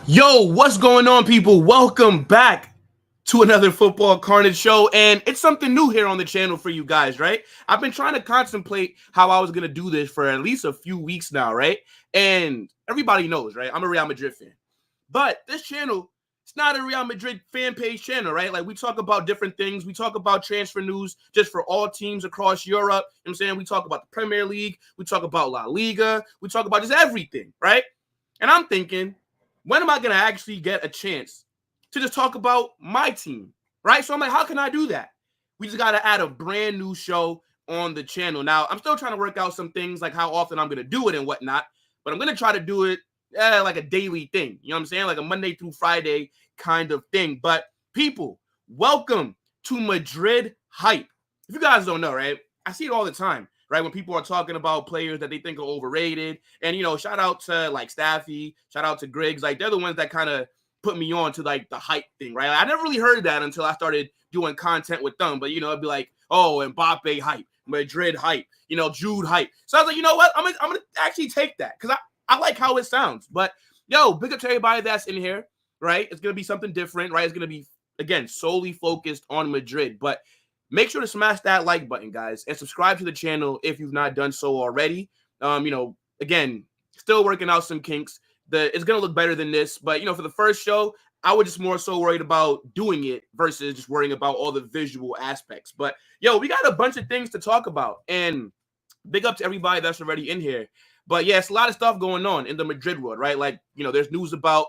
Yo, what's going on, people? Welcome back to another Football Carnage show, and it's something new here on the channel for you guys, right? I've been trying to contemplate how I was going to do this for at least a few weeks now, right? And everybody knows, right? I'm a Real Madrid fan. But this channel, it's not a Real Madrid fan page channel, right? Like, we talk about different things. We talk about transfer news just for all teams across Europe. You know what I'm saying? We talk about the Premier League. We talk about La Liga. We talk about just everything, right? And I'm thinking, when am I going to actually get a chance to just talk about my team, right? So I'm like, how can I do that? We just got to add a brand new show on the channel. Now, I'm still trying to work out some things like how often I'm going to do it and whatnot, but I'm going to try to do it like a daily thing. You know what I'm saying? Like a Monday through Friday kind of thing. But people, welcome to Madrid Hype. If you guys don't know, right? I see it all the time. Right, when people are talking about players that they think are overrated. And, you know, shout out to, like, Staffy, shout out to Griggs. Like, they're the ones that kind of put me on to, like, the hype thing, right? I never really heard that until I started doing content with them. But, you know, it'd be like, oh, Mbappe hype, Madrid hype, you know, Jude hype. So I was like, you know what? I'm gonna actually take that because I like how it sounds. But, yo, big up to everybody that's in here, right? It's going to be something different, right? It's going to be, again, solely focused on Madrid. But make sure to smash that like button, guys, and subscribe to the channel if you've not done so already. You know, again, still working out some kinks. It's going to look better than this. But, you know, for the first show, I was just more so worried about doing it versus just worrying about all the visual aspects. But, yo, we got a bunch of things to talk about. And big up to everybody that's already in here. But, yeah, it's a lot of stuff going on in the Madrid world, right? Like, you know, there's news about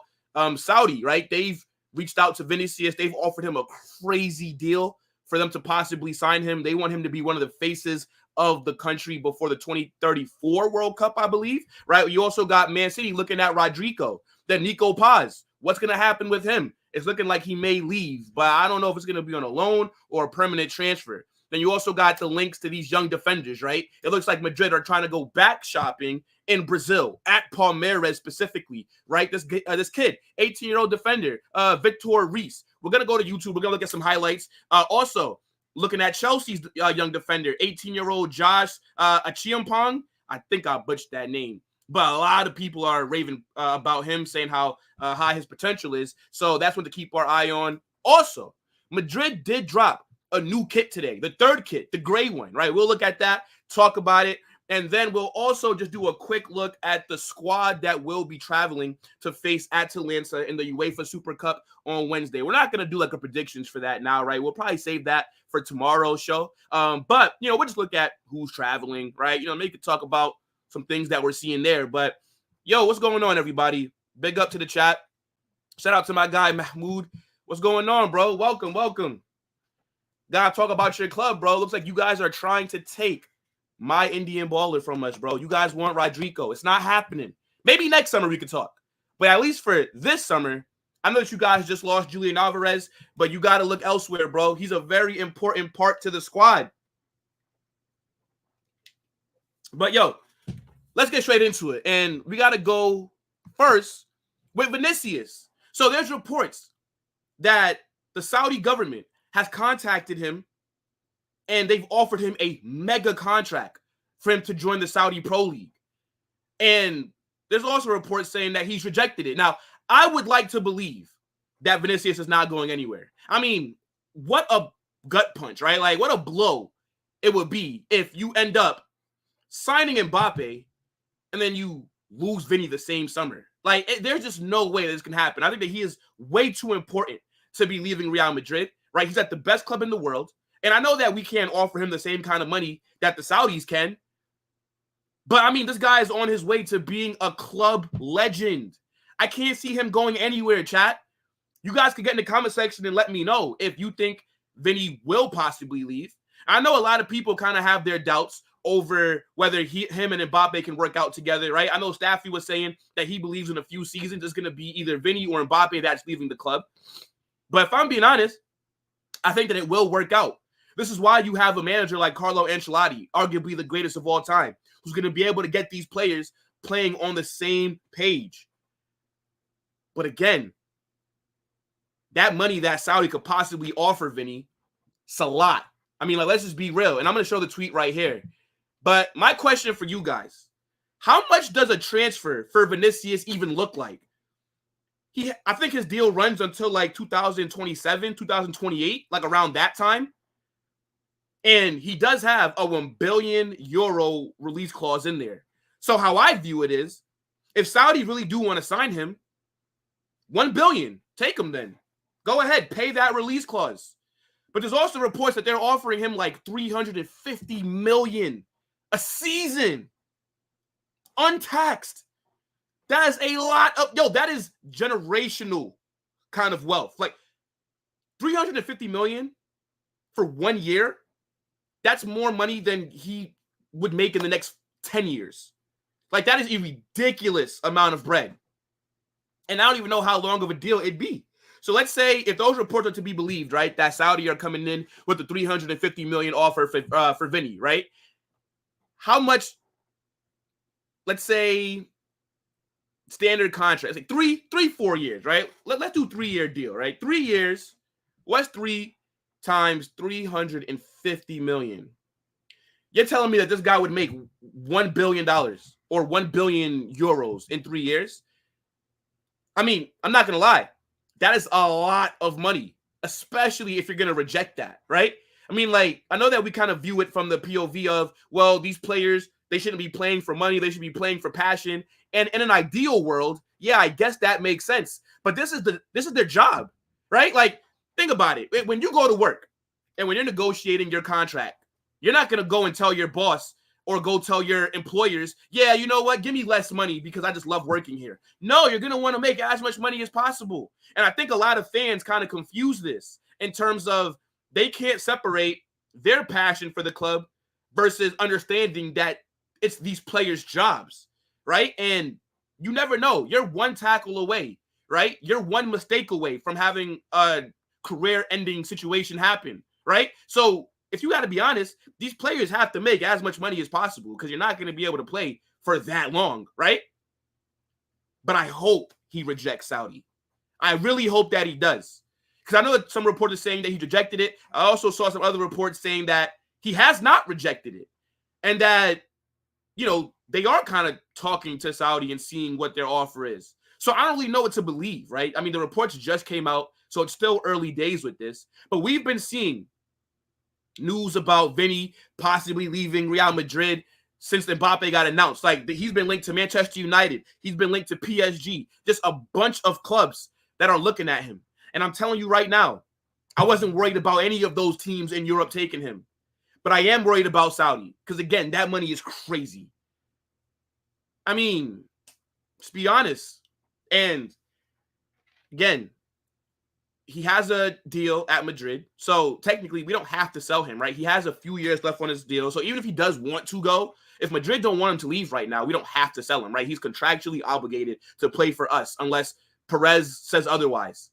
Saudi, right? They've reached out to Vinicius. They've offered him a crazy deal for them to possibly sign him. They want him to be one of the faces of the country before the 2034 World Cup, I believe, right? You also got Man City looking at Rodrygo, then Nico Paz. What's going to happen with him? It's looking like he may leave, but I don't know if it's going to be on a loan or a permanent transfer. Then you also got the links to these young defenders, right? It looks like Madrid are trying to go back shopping in Brazil, at Palmeiras specifically, right? This kid, 18-year-old defender, Vitor Reis. We're going to go to YouTube. We're going to look at some highlights. Also, looking at Chelsea's young defender, 18-year-old Josh Acheampong. I think I butchered that name. But a lot of people are raving about him, saying how high his potential is. So that's one to keep our eye on. Also, Madrid did drop a new kit today, the third kit, the gray one, right? We'll look at that, talk about it, and then we'll also just do a quick look at the squad that will be traveling to face Atalanta in the UEFA Super Cup on Wednesday. We're not going to do like a predictions for that now, right? We'll probably save that for tomorrow's show. But, you know, we'll just look at who's traveling, right? You know, maybe talk about some things that we're seeing there. But, yo, what's going on, everybody? Big up to the chat. Shout out to my guy, Mahmoud. What's going on, bro? Welcome, welcome. Gotta talk about your club, bro. Looks like you guys are trying to take my Indian baller from us, bro. You guys want Rodrygo. It's not happening. Maybe next summer we could talk. But at least for this summer, I know that you guys just lost Julian Alvarez, but you got to look elsewhere, bro. He's a very important part to the squad. But, yo, let's get straight into it. And we got to go first with Vinicius. So there's reports that the Saudi government has contacted him and they've offered him a mega contract for him to join the Saudi Pro League. And there's also reports saying that he's rejected it. Now, I would like to believe that Vinicius is not going anywhere. I mean, what a gut punch, right? Like, what a blow it would be if you end up signing Mbappe and then you lose Vini the same summer. Like, there's just no way this can happen. I think that he is way too important to be leaving Real Madrid, right? He's at the best club in the world. And I know that we can't offer him the same kind of money that the Saudis can. But, I mean, this guy is on his way to being a club legend. I can't see him going anywhere, chat. You guys can get in the comment section and let me know if you think Vini will possibly leave. I know a lot of people kind of have their doubts over whether him and Mbappe can work out together, right? I know Staffy was saying that he believes in a few seasons it's going to be either Vini or Mbappe that's leaving the club. But if I'm being honest, I think that it will work out. This is why you have a manager like Carlo Ancelotti, arguably the greatest of all time, who's going to be able to get these players playing on the same page. But again, that money that Saudi could possibly offer Vini, it's a lot. I mean, like, let's just be real. And I'm going to show the tweet right here. But my question for you guys, how much does a transfer for Vinicius even look like? I think his deal runs until like 2027, 2028, like around that time. And he does have a €1 billion release clause in there. So how I view it is, if Saudi really do want to sign him, $1 billion, take him then. Go ahead, pay that release clause. But there's also reports that they're offering him like $350 million a season, untaxed. That is a lot of, that is generational kind of wealth. Like $350 million for 1 year. That's more money than he would make in the next 10 years. Like, that is a ridiculous amount of bread. And I don't even know how long of a deal it'd be. So let's say if those reports are to be believed, right, that Saudi are coming in with the $350 million offer for Vini, right? How much, let's say, standard contract, like 4 years, right? Let's do 3-year deal, right? 3 years. What's 3 times $350 million? You're telling me that this guy would make $1 billion or 1 billion euros in 3 years? I mean, I'm not going to lie. That is a lot of money, especially if you're going to reject that, right? I mean, like, I know that we kind of view it from the POV of, well, these players, they shouldn't be playing for money. They should be playing for passion. And in an ideal world, yeah, I guess that makes sense. But this is their job, right? Like, think about it. When you go to work and when you're negotiating your contract, you're not going to go and tell your boss or go tell your employers, yeah, you know what? Give me less money because I just love working here. No, you're going to want to make as much money as possible. And I think a lot of fans kind of confuse this in terms of they can't separate their passion for the club versus understanding that it's these players' jobs, right? And you never know. You're one tackle away, right? You're one mistake away from having a career-ending situation happen, right? So if you got to be honest, these players have to make as much money as possible because you're not going to be able to play for that long, right? But I hope he rejects Saudi. I really hope that he does. Because I know that some reporters saying that he rejected it. I also saw some other reports saying that he has not rejected it. And that, they are kind of talking to Saudi and seeing what their offer is. So I don't really know what to believe, right? I mean, the reports just came out, so it's still early days with this. But we've been seeing news about Vini possibly leaving Real Madrid since Mbappe got announced. Like, he's been linked to Manchester United. He's been linked to PSG. Just a bunch of clubs that are looking at him. And I'm telling you right now, I wasn't worried about any of those teams in Europe taking him. But I am worried about Saudi because, again, that money is crazy. I mean, let's be honest. And, again, he has a deal at Madrid. So technically, we don't have to sell him, right? He has a few years left on his deal. So even if he does want to go, if Madrid don't want him to leave right now, we don't have to sell him, right? He's contractually obligated to play for us unless Perez says otherwise.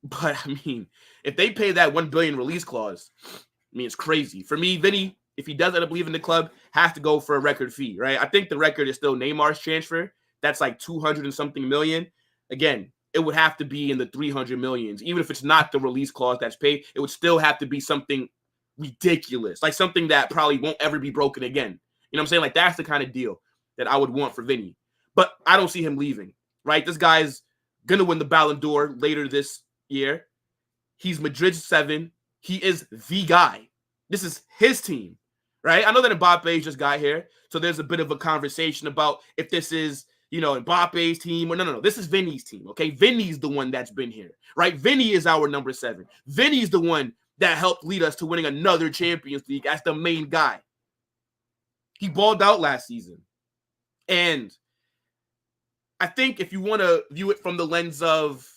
But, I mean, if they pay that $1 billion release clause, I mean, it's crazy. For me, Vini, if he does end up leaving the club, has to go for a record fee, right? I think the record is still Neymar's transfer. That's like 200 and something million. Again, it would have to be in the 300 millions. Even if it's not the release clause that's paid, it would still have to be something ridiculous, like something that probably won't ever be broken again. You know what I'm saying? Like, that's the kind of deal that I would want for Vini. But I don't see him leaving, right? This guy's going to win the Ballon d'Or later this year. He's Madrid's 7. He is the guy. This is his team, right? I know that Mbappe just got here, so there's a bit of a conversation about if this is, you know, Mbappe's team or no. This is Vini's team, okay? Vini's the one that's been here, right? Vini is our number 7. Vini's the one that helped lead us to winning another Champions League as the main guy. He balled out last season. And I think if you want to view it from the lens of,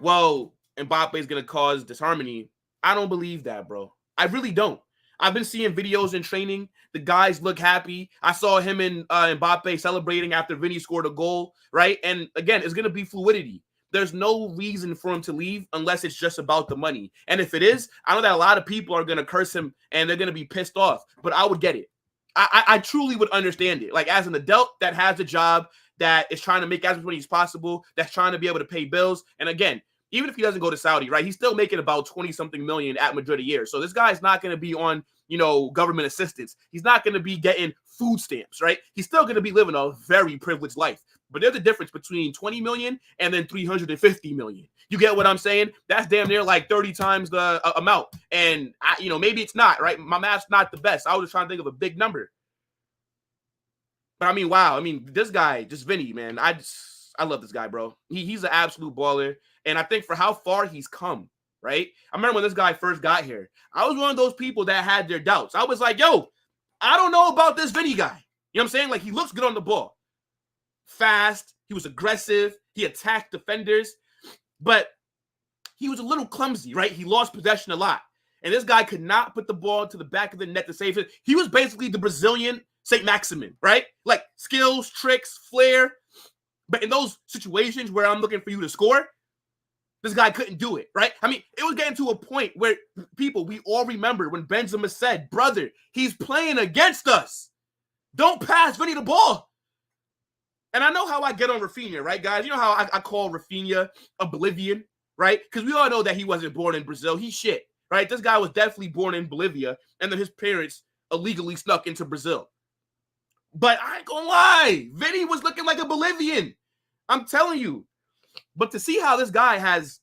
well, Mbappe is going to cause disharmony, I don't believe that, bro. I really don't. I've been seeing videos in training. The guys look happy. I saw him and Mbappe celebrating after Vini scored a goal, right? And again, it's going to be fluidity. There's no reason for him to leave unless it's just about the money. And if it is, I know that a lot of people are going to curse him and they're going to be pissed off, but I would get it. I truly would understand it. Like, as an adult that has a job, that is trying to make as much money as possible, that's trying to be able to pay bills. And again, even if he doesn't go to Saudi, right, he's still making about 20-something million at Madrid a year. So this guy's not going to be on, you know, government assistance. He's not going to be getting food stamps, right? He's still going to be living a very privileged life. But there's a difference between 20 million and then 350 million. You get what I'm saying? That's damn near like 30 times the amount. And, you know, maybe it's not, right? My math's not the best. I was just trying to think of a big number. But, I mean, wow. I mean, this guy, just Vini, man, I love this guy, bro. He's an absolute baller. And I think for how far he's come, right? I remember when this guy first got here, I was one of those people that had their doubts. I was like, yo, I don't know about this Vini guy. You know what I'm saying? Like, he looks good on the ball. Fast. He was aggressive. He attacked defenders. But he was a little clumsy, right? He lost possession a lot. And this guy could not put the ball to the back of the net to save it. He was basically the Brazilian St. Maximin, right? Like, skills, tricks, flair. But in those situations where I'm looking for you to score, this guy couldn't do it, right? I mean, it was getting to a point where we all remember when Benzema said, brother, he's playing against us. Don't pass Vini the ball. And I know how I get on Rafinha, right, guys? You know how I call Rafinha oblivion, right? Because we all know that he wasn't born in Brazil. He's shit, right? This guy was definitely born in Bolivia, and then his parents illegally snuck into Brazil. But I ain't gonna lie, Vini was looking like a Bolivian. I'm telling you. But to see how this guy has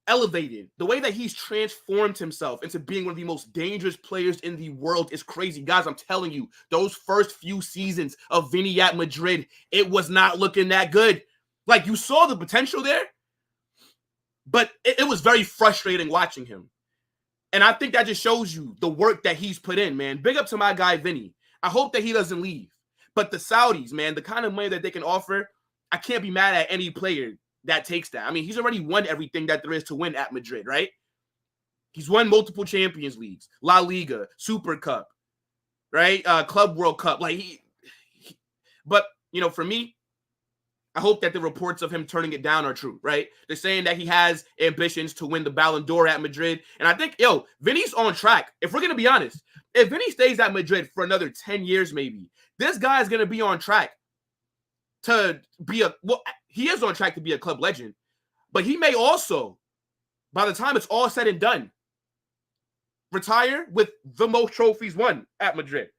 elevated, the way that he's transformed himself into being one of the most dangerous players in the world is crazy. Guys, I'm telling you, those first few seasons of Vini at Madrid, it was not looking that good. Like, you saw the potential there, but it was very frustrating watching him. And I think that just shows you the work that he's put in, man. Big up to my guy, Vini. I hope that he doesn't leave. But the Saudis, man, the kind of money that they can offer, I can't be mad at any player that takes that. I mean, he's already won everything that there is to win at Madrid, right? He's won multiple Champions Leagues, La Liga, Super Cup, right? Club World Cup. Like, but, you know, for me, I hope that the reports of him turning it down are true, right? They're saying that he has ambitions to win the Ballon d'Or at Madrid. And I think, Vini's on track. If we're going to be honest, if Vini stays at Madrid for another 10 years maybe, this guy is going to be on track to be he is on track to be a club legend, but he may also, by the time it's all said and done, retire with the most trophies won at Madrid.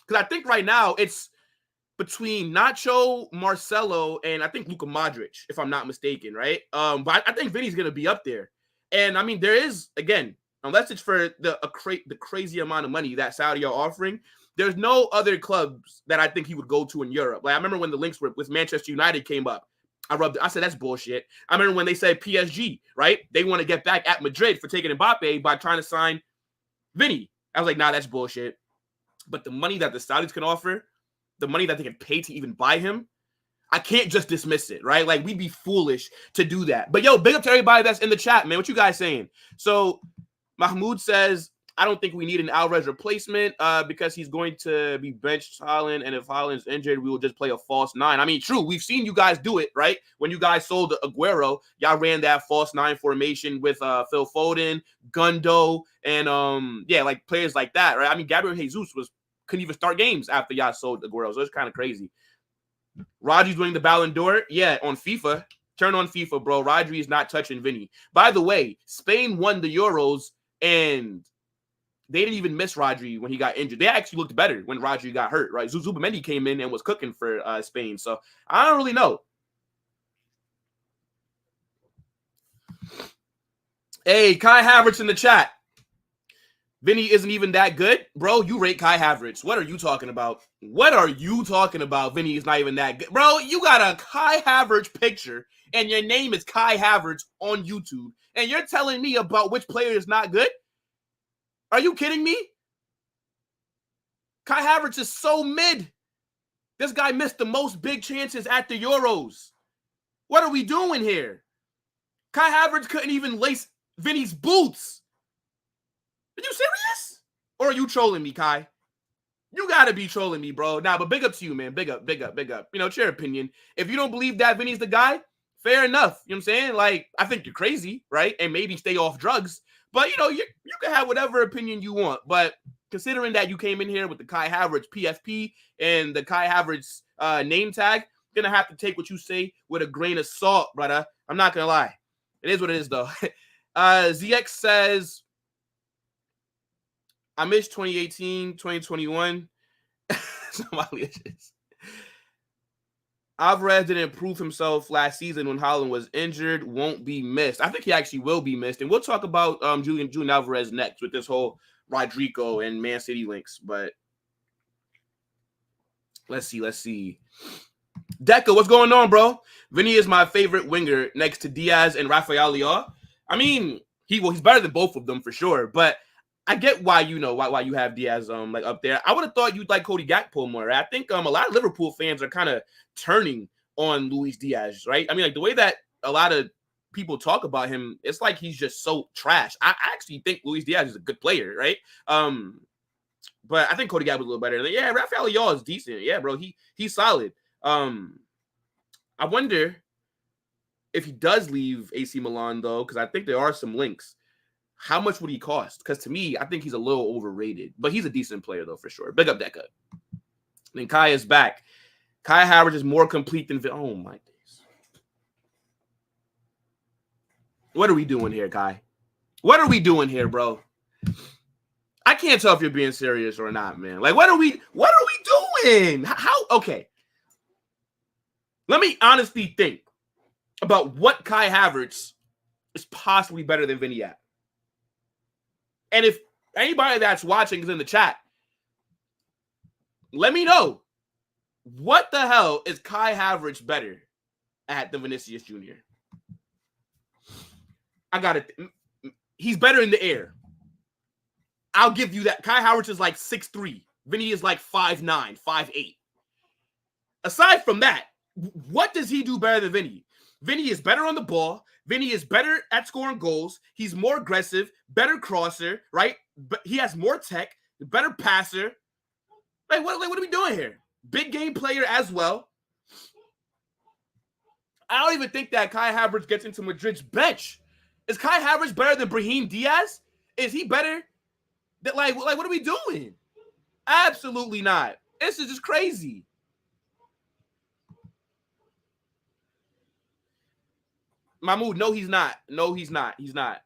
Because I think right now it's between Nacho, Marcelo, and I think Luka Modric, if I'm not mistaken, right? But I think Vini's going to be up there. And, I mean, there is, again, unless it's for the crazy amount of money that Saudi are offering, there's no other clubs that I think he would go to in Europe. Like, I remember when the links with Manchester United came up. I said, that's bullshit. I remember when they said PSG, right? They want to get back at Madrid for taking Mbappe by trying to sign Vini. I was like, nah, that's bullshit. But the money that the Saudis can offer, the money that they can pay to even buy him, I can't just dismiss it, right? Like, we'd be foolish to do that. But, yo, big up to everybody that's in the chat, man. What you guys saying? So, Mahmoud says, I don't think we need an Alvarez replacement because he's going to be benched Haaland, and if Haaland's injured, we will just play a false nine. I mean, true, we've seen you guys do it, right? When you guys sold Aguero, y'all ran that false nine formation with Phil Foden, Gundo, and like players like that, right? I mean, Gabriel Jesus couldn't even start games after y'all sold Aguero, so it's kind of crazy. Rodry's winning the Ballon d'Or, yeah, on FIFA. Turn on FIFA, bro. Rodry is not touching Vini. By the way, Spain won the Euros, and they didn't even miss Rodry when he got injured. They actually looked better when Rodry got hurt, right? Zubimendi came in and was cooking for Spain. So I don't really know. Hey, Kai Havertz in the chat. Vini isn't even that good. Bro, you rate Kai Havertz. What are you talking about? What are you talking about? Vini is not even that good. Bro, you got a Kai Havertz picture, and your name is Kai Havertz on YouTube, and you're telling me about which player is not good? Are you kidding me? Kai Havertz is so mid. This guy missed the most big chances at the Euros. What are we doing here? Kai Havertz couldn't even lace Vini's boots. Are you serious? Or are you trolling me, Kai? You got to be trolling me, bro. Nah, but big up to you, man. Big up, big up, big up. You know, it's your opinion. If you don't believe that Vini's the guy, fair enough. You know what I'm saying? Like, I think you're crazy, right? And maybe stay off drugs. But, you know, you can have whatever opinion you want. But considering that you came in here with the Kai Havertz PFP and the Kai Havertz name tag, you're going to have to take what you say with a grain of salt, brother. I'm not going to lie. It is what it is, though. ZX says, I missed 2018, 2021. Alvarez didn't prove himself last season when Haaland was injured. Won't be missed. I think he actually will be missed. And we'll talk about Julian Alvarez next with this whole Rodrygo and Man City links. But let's see. Deca, what's going on, bro? Vini is my favorite winger next to Diaz and Rafael Leao. I mean, he's better than both of them for sure. But I get why why you have Diaz like up there. I would have thought you'd like Cody Gakpo more. I think a lot of Liverpool fans are kind of turning on Luis Diaz, right? I mean, like the way that a lot of people talk about him, it's like he's just so trash. I actually think Luis Diaz is a good player, right? But I think Cody Gakpo's a little better. Yeah, Rafael Leao is decent. Yeah, bro, he's solid. I wonder if he does leave AC Milan though, because I think there are some links. How much would he cost? Because to me, I think he's a little overrated. But he's a decent player, though, for sure. Big up, Deca. Then Kai is back. Kai Havertz is more complete than... Oh, my days. What are we doing here, Kai? What are we doing here, bro? I can't tell if you're being serious or not, man. Like, what are we doing? How? Okay. Let me honestly think about what Kai Havertz is possibly better than Vini at. And if anybody that's watching is in the chat, let me know, what the hell is Kai Havertz better at than Vinicius Jr.? I got it. He's better in the air. I'll give you that. Kai Havertz is like 6'3". Vini is like 5'9", 5'8". Aside from that, what does he do better than Vini? Vini is better on the ball. Vini is better at scoring goals. He's more aggressive, better crosser, right? But he has more tech, better passer. Like, what are we doing here? Big game player as well. I don't even think that Kai Havertz gets into Madrid's bench. Is Kai Havertz better than Brahim Diaz? Is he better? Like, what are we doing? Absolutely not. This is just crazy. Mahmoud, no, he's not. No, he's not. He's not.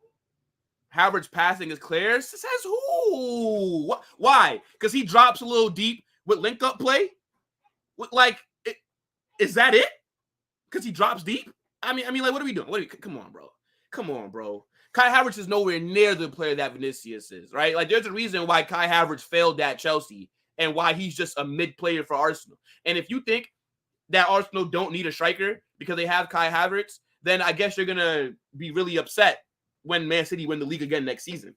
Havertz passing is clear. Says who? Why? Because he drops a little deep with link-up play? Is that it? Because he drops deep? I mean, like, what are we doing? Come on, bro. Come on, bro. Kai Havertz is nowhere near the player that Vinicius is, right? Like, there's a reason why Kai Havertz failed at Chelsea and why he's just a mid player for Arsenal. And if you think that Arsenal don't need a striker because they have Kai Havertz, then I guess you're going to be really upset when Man City win the league again next season,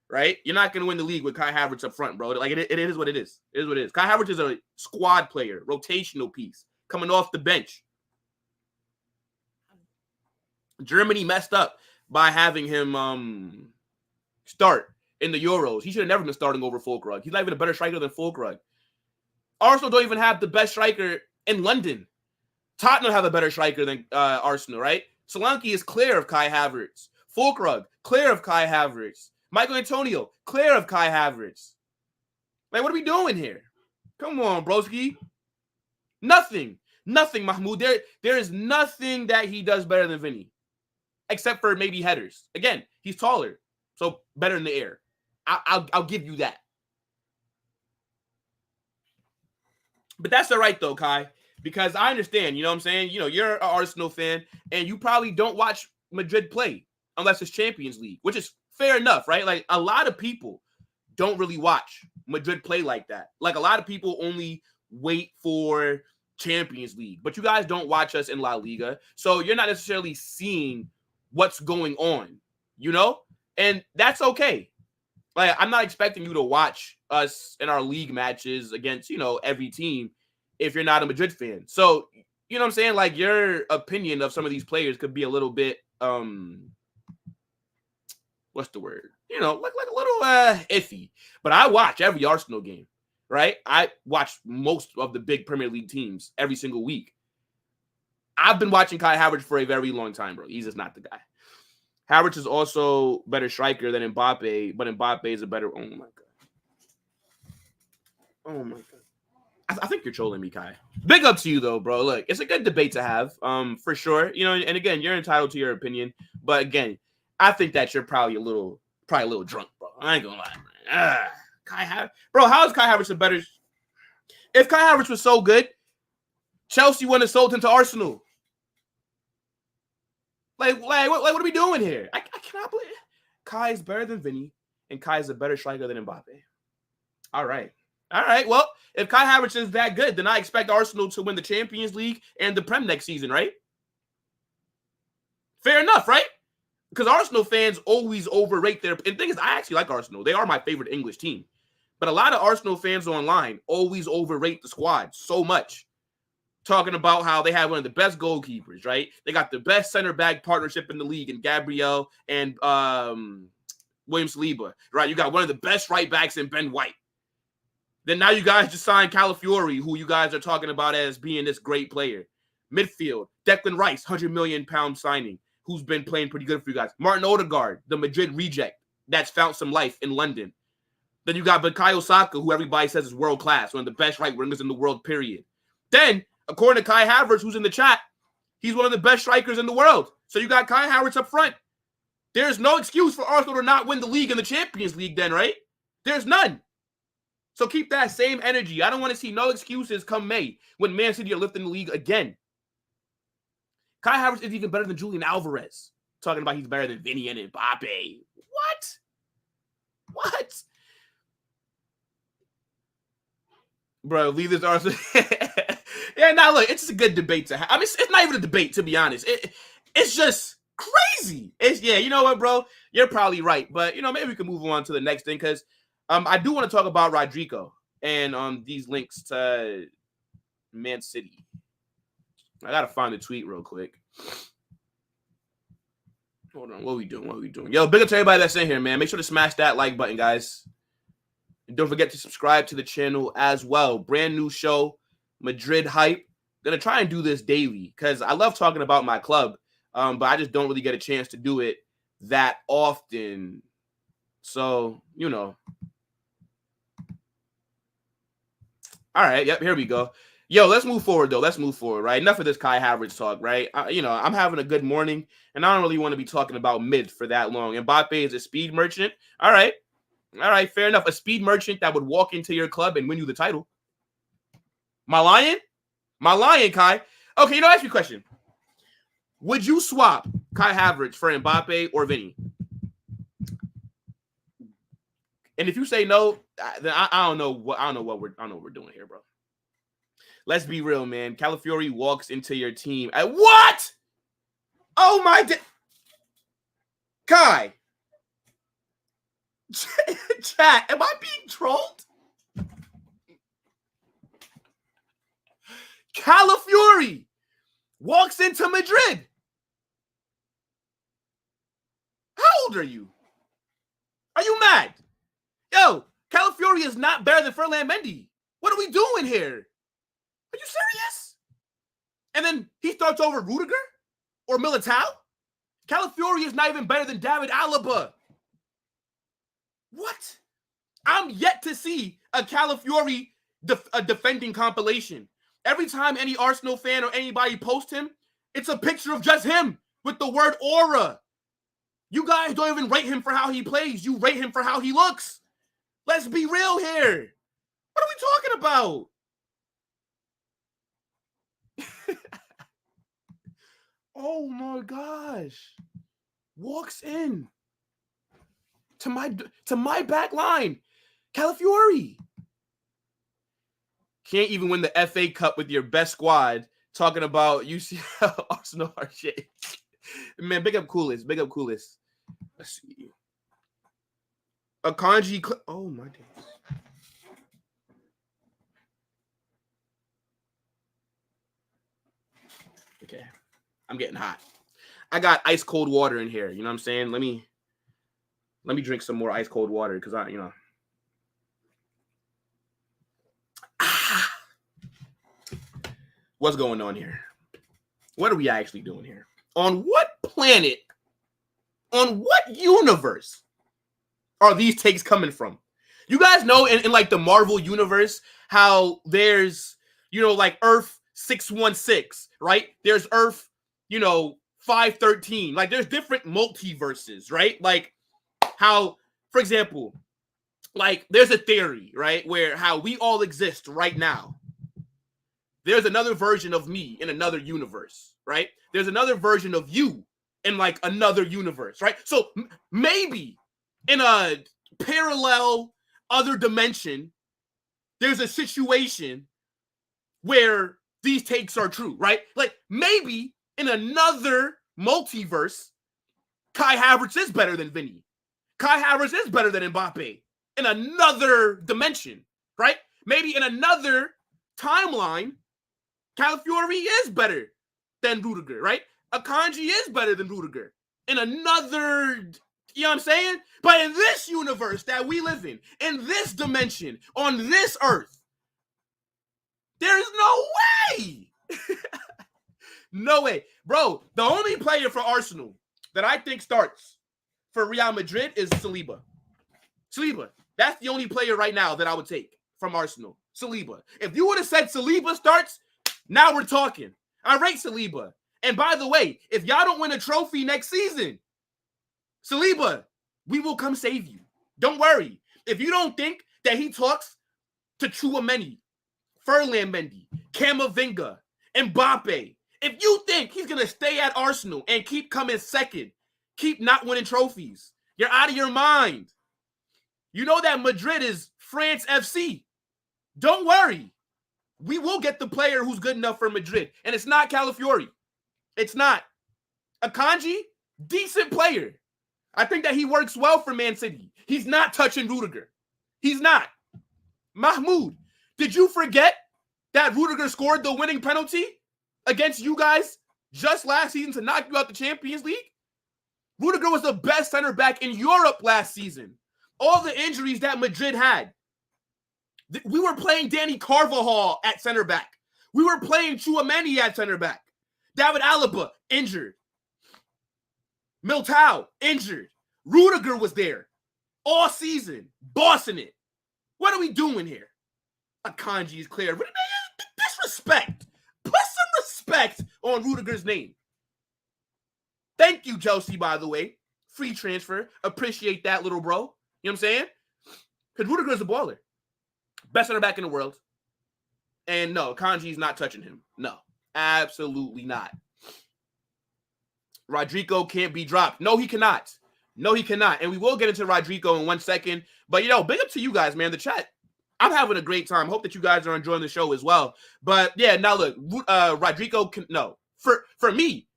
right? You're not going to win the league with Kai Havertz up front, bro. Like, it is what it is. It is what it is. Kai Havertz is a squad player, rotational piece, coming off the bench, Germany messed up by having him start in the Euros. He should have never been starting over Fulkrug. He's not even a better striker than Fulkrug. Arsenal don't even have the best striker in London. Tottenham have a better striker than Arsenal, right? Solanke is clear of Kai Havertz. Fulkrug, clear of Kai Havertz. Michael Antonio, clear of Kai Havertz. Like, what are we doing here? Come on, broski. Nothing, Mahmoud. There is nothing that he does better than Vini, except for maybe headers. Again, he's taller, so better in the air. I'll give you that. But that's all right, though, Kai, because I understand, you know what I'm saying? You know, you're an Arsenal fan, and you probably don't watch Madrid play unless it's Champions League, which is fair enough, right? Like, a lot of people don't really watch Madrid play like that. Like, a lot of people only wait for Champions League, but you guys don't watch us in La Liga, so you're not necessarily seeing what's going on, you know? And that's okay. Like, I'm not expecting you to watch us in our league matches against, you know, every team if you're not a Madrid fan. So, you know what I'm saying? Like, your opinion of some of these players could be a little bit, what's the word? You know, like a little iffy. But I watch every Arsenal game, right? I watch most of the big Premier League teams every single week. I've been watching Kai Havertz for a very long time, bro. He's just not the guy. Havertz is also better striker than Mbappe, but Mbappe is a better. Oh my god. I think you're trolling me, Kai. Big up to you though, bro. Look, it's a good debate to have, for sure. You know, and again, you're entitled to your opinion, but again, I think that you're probably a little drunk, bro. I ain't gonna lie, man. Kai Havertz, bro. How is Kai Havertz a better? If Kai Havertz was so good, Chelsea wouldn't have sold him to Arsenal. Like what are we doing here? I cannot believe it. Kai is better than Vini, and Kai is a better striker than Mbappe. All right. Well, if Kai Havertz is that good, then I expect Arsenal to win the Champions League and the Prem next season, right? Fair enough, right? Because Arsenal fans always overrate their... And the thing is, I actually like Arsenal. They are my favorite English team. But a lot of Arsenal fans online always overrate the squad so much. Talking about how they have one of the best goalkeepers, right? They got the best center-back partnership in the league in Gabriel and William Saliba, right? You got one of the best right-backs in Ben White. Then now you guys just signed Calafiori, who you guys are talking about as being this great player. Midfield, Declan Rice, £100 million signing, who's been playing pretty good for you guys. Martin Odegaard, the Madrid reject, that's found some life in London. Then you got Bukayo Saka, who everybody says is world-class, one of the best right wingers in the world, period. Then, according to Kai Havertz, who's in the chat, he's one of the best strikers in the world. So you got Kai Havertz up front. There's no excuse for Arsenal to not win the league and the Champions League then, right? There's none. So keep that same energy. I don't want to see no excuses come May when Man City are lifting the league again. Kai Havertz is even better than Julian Alvarez. Talking about he's better than Vini and Mbappe. What? Bro, leave this Arsenal. Yeah, now look, it's just a good debate to have. I mean, it's not even a debate, to be honest. It's just crazy. Yeah, you know what, bro? You're probably right. But, you know, maybe we can move on to the next thing because I do want to talk about Rodrygo and these links to Man City. I got to find the tweet real quick. Hold on. What are we doing? Yo, big up to everybody that's in here, man. Make sure to smash that like button, guys. And don't forget to subscribe to the channel as well. Brand new show, Madrid Hype. Gonna try and do this daily because I love talking about my club, but I just don't really get a chance to do it that often. So, you know. All right, yep, here we go. Yo, let's move forward, though. Right? Enough of this Kai Havertz talk, right? You know, I'm having a good morning, and I don't really want to be talking about mids for that long. Mbappe is a speed merchant. All right, fair enough. A speed merchant that would walk into your club and win you the title. My lion, Kai. Okay, you know, ask me a question. Would you swap Kai Havertz for Mbappe or Vini? And if you say no, then I don't know what we're doing here, bro. Let's be real, man. Calafiori walks into your team. What? Oh my! Kai. Chat, am I being trolled? Calafiori walks into Madrid. world are you? Are you mad? Yo, Calafiori is not better than Ferland Mendy. What are we doing here? Are you serious? And then he starts over Rudiger or Militao? Calafiori is not even better than David Alaba. What? I'm yet to see a Calafiori defending compilation. Every time any Arsenal fan or anybody posts him, it's a picture of just him with the word aura. You guys don't even rate him for how he plays. You rate him for how he looks. Let's be real here. What are we talking about? Oh my gosh. Walks in to my back line. Calafiori. Can't even win the FA Cup with your best squad. Talking about UCL, Arsenal are shit. Man, big up Coolest. Big up Coolest. Let's see. Akanji. Oh my days. Okay. I'm getting hot. I got ice cold water in here. You know what I'm saying? Let me drink some more ice cold water because What's going on here? What are we actually doing here? On what planet, on what universe are these takes coming from? You guys know in like the Marvel universe how there's, like Earth 616, right? There's Earth, 513. Like there's different multiverses, right? Like how, for example, like there's a theory, right? Where how we all exist right now. There's another version of me in another universe, right? There's another version of you in like another universe, right? So maybe in a parallel other dimension, there's a situation where these takes are true, right? Like maybe in another multiverse, Kai Havertz is better than Vini. Kai Havertz is better than Mbappe in another dimension, right? Maybe in another timeline, Calafiori is better than Rudiger, right? Akanji is better than Rudiger in another, you know what I'm saying? But in this universe that we live in this dimension, on this earth, there's no way. No way. Bro, the only player for Arsenal that I think starts for Real Madrid is Saliba. Saliba. That's the only player right now that I would take from Arsenal. Saliba. If you would have said Saliba starts, now we're talking. I rate Saliba. And by the way, if y'all don't win a trophy next season, Saliba, we will come save you. Don't worry. If you don't think that he talks to Chouameni, Ferland Mendy, Camavinga, Mbappe, if you think he's going to stay at Arsenal and keep coming second, keep not winning trophies, you're out of your mind. You know that Madrid is France FC. Don't worry. We will get the player who's good enough for Madrid. And it's not Calafiori. It's not. Akanji, decent player. I think that he works well for Man City. He's not touching Rudiger. He's not. Mahmoud, did you forget that Rudiger scored the winning penalty against you guys just last season to knock you out the Champions League? Rudiger was the best center back in Europe last season. All the injuries that Madrid had. We were playing Danny Carvajal at center back. We were playing Chouameni at center back. David Alaba, injured. Militao, injured. Rudiger was there all season, bossing it. What are we doing here? Akanji is clear. Disrespect. Put some respect on Rudiger's name. Thank you, Chelsea, by the way. Free transfer. Appreciate that, little bro. You know what I'm saying? Because Rudiger's a baller. Best center back in the world. And no, Akanji's not touching him. No, absolutely not. Rodrygo can't be dropped. No, he cannot. No, he cannot. And we will get into Rodrygo in 1 second. But, big up to you guys, man. The chat. I'm having a great time. Hope that you guys are enjoying the show as well. But, yeah, now look, Rodrygo can, no. For me,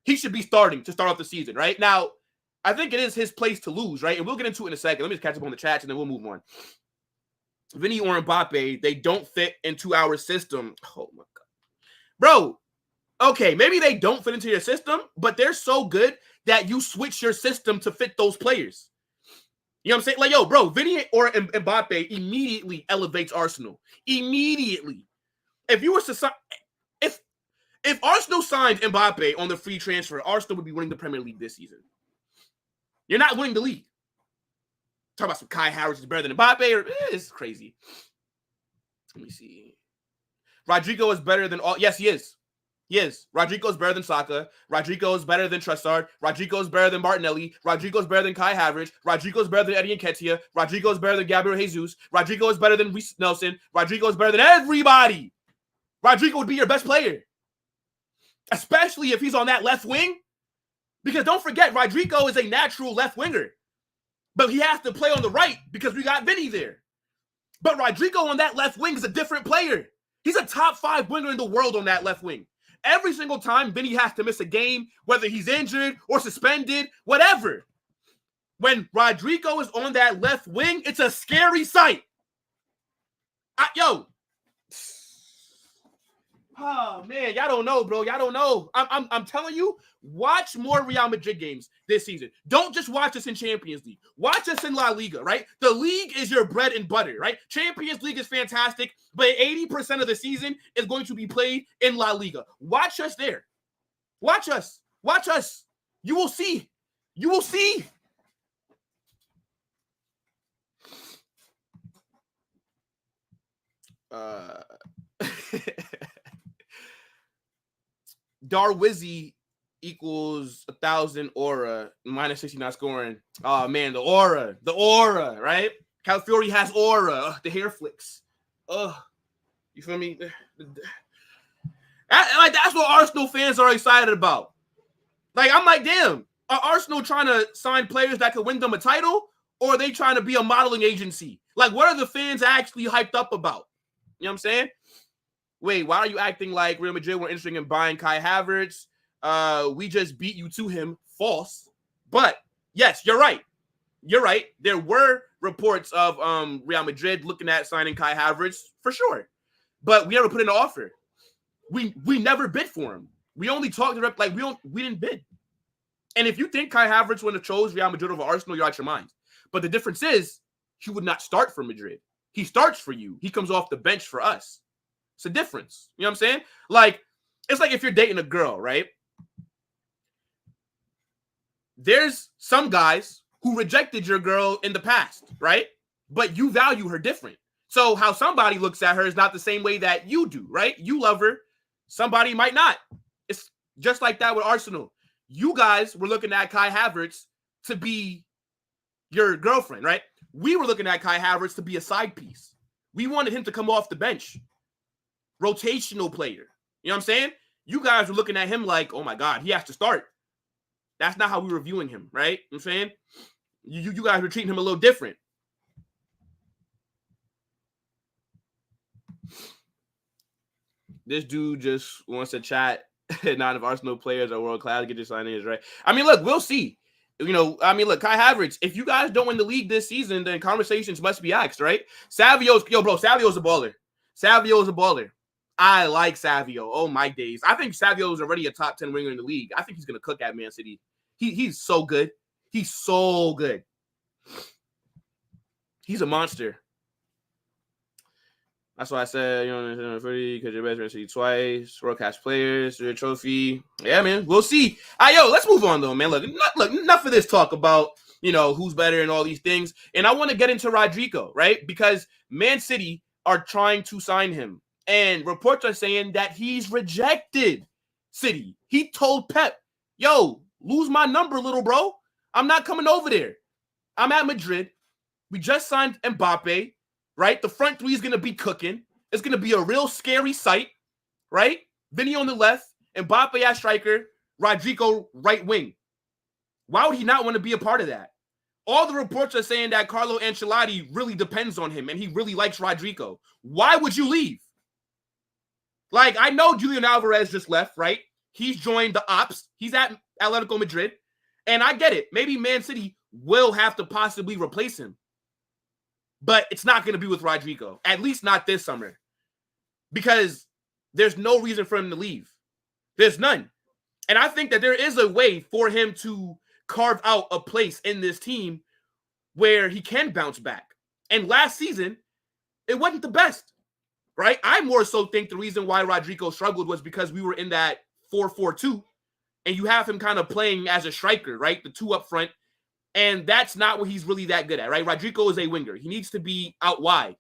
he should be starting to start off the season, right? Now, I think it is his place to lose, right? And we'll get into it in a second. Let me just catch up on the chats and then we'll move on. Vini or Mbappe, they don't fit into our system. Oh, my God. Bro, okay, maybe they don't fit into your system, but they're so good that you switch your system to fit those players. You know what I'm saying? Like, yo, bro, Vini or Mbappe immediately elevates Arsenal. Immediately. If you were to if Arsenal signed Mbappe on the free transfer, Arsenal would be winning the Premier League this season. You're not winning the league. Talk about some Kai Havertz is better than Mbappe. It's crazy. Let me see. Rodrygo is better than all. Yes, he is. He is. Rodrygo is better than Saka. Rodrygo is better than Trossard. Rodrygo is better than Martinelli. Rodrygo is better than Kai Havertz. Rodrygo is better than Eddie Nketiah. Rodrygo is better than Gabriel Jesus. Rodrygo is better than Reece Nelson. Rodrygo is better than everybody. Rodrygo would be your best player, especially if he's on that left wing. Because don't forget, Rodrygo is a natural left winger, but he has to play on the right because we got Vini there. But Rodrygo on that left wing is a different player. He's a top 5 winger in the world on that left wing. Every single time Vini has to miss a game, whether he's injured or suspended, whatever. When Rodrygo is on that left wing, it's a scary sight. Oh man, y'all don't know, bro. Y'all don't know. I'm telling you, watch more Real Madrid games this season. Don't just watch us in Champions League. Watch us in La Liga, right? The league is your bread and butter, right? Champions League is fantastic, but 80% of the season is going to be played in La Liga. Watch us there. Watch us. Watch us. You will see. You will see. Darwizzy equals 1,000 aura, minus 69 scoring. Oh man, the aura, right? Calafiori has aura. The hair flicks. You feel me? That's what Arsenal fans are excited about. Like, I'm like, damn, are Arsenal trying to sign players that could win them a title, or are they trying to be a modeling agency? Like, what are the fans actually hyped up about? You know what I'm saying? Wait, why are you acting like Real Madrid were interested in buying Kai Havertz? We just beat you to him. False. But yes, you're right. You're right. There were reports of Real Madrid looking at signing Kai Havertz for sure. But we never put in an offer. We never bid for him. We only talked to we didn't bid. And if you think Kai Havertz would have chose Real Madrid over Arsenal, you're out your mind. But the difference is he would not start for Madrid. He starts for you. He comes off the bench for us. It's a difference. You know what I'm saying? Like, it's like if you're dating a girl, right? There's some guys who rejected your girl in the past, right? But you value her different. So how somebody looks at her is not the same way that you do, right? You love her. Somebody might not. It's just like that with Arsenal. You guys were looking at Kai Havertz to be your girlfriend, right? We were looking at Kai Havertz to be a side piece. We wanted him to come off the bench. Rotational player. You know what I'm saying? You guys were looking at him like, oh my God, he has to start. That's not how we were viewing him, right? You know what I'm saying? You guys were treating him a little different. This dude just wants to chat. Not if Arsenal players are world class, get your signings right. I mean, look, we'll see. You know, I mean, look, Kai Havertz, if you guys don't win the league this season, then conversations must be asked, right? Savio's a baller. Savio's a baller. I like Savio. Oh, my days. I think Savio is already a top 10 winger in the league. I think he's going to cook at Man City. He's so good. He's so good. He's a monster. That's why I said, you know, because you're best Man City twice, world class players, your trophy. Yeah, man, we'll see. Let's move on, though, man. Look, enough of this talk about, you know, who's better and all these things. And I want to get into Rodrygo, right? Because Man City are trying to sign him. And reports are saying that he's rejected City. He told Pep, yo, lose my number, little bro. I'm not coming over there. I'm at Madrid. We just signed Mbappe, right? The front three is going to be cooking. It's going to be a real scary sight, right? Vini on the left, Mbappe at striker, Rodrygo right wing. Why would he not want to be a part of that? All the reports are saying that Carlo Ancelotti really depends on him and he really likes Rodrygo. Why would you leave? Like, I know Julian Alvarez just left, right? He's joined the Ops. He's at Atletico Madrid. And I get it. Maybe Man City will have to possibly replace him. But it's not going to be with Rodrygo. At least not this summer. Because there's no reason for him to leave. There's none. And I think that there is a way for him to carve out a place in this team where he can bounce back. And last season, it wasn't the best, right? I more so think the reason why Rodrygo struggled was because we were in that 4-4-2, and you have him kind of playing as a striker, right? The two up front. And that's not what he's really that good at, right? Rodrygo is a winger. He needs to be out wide.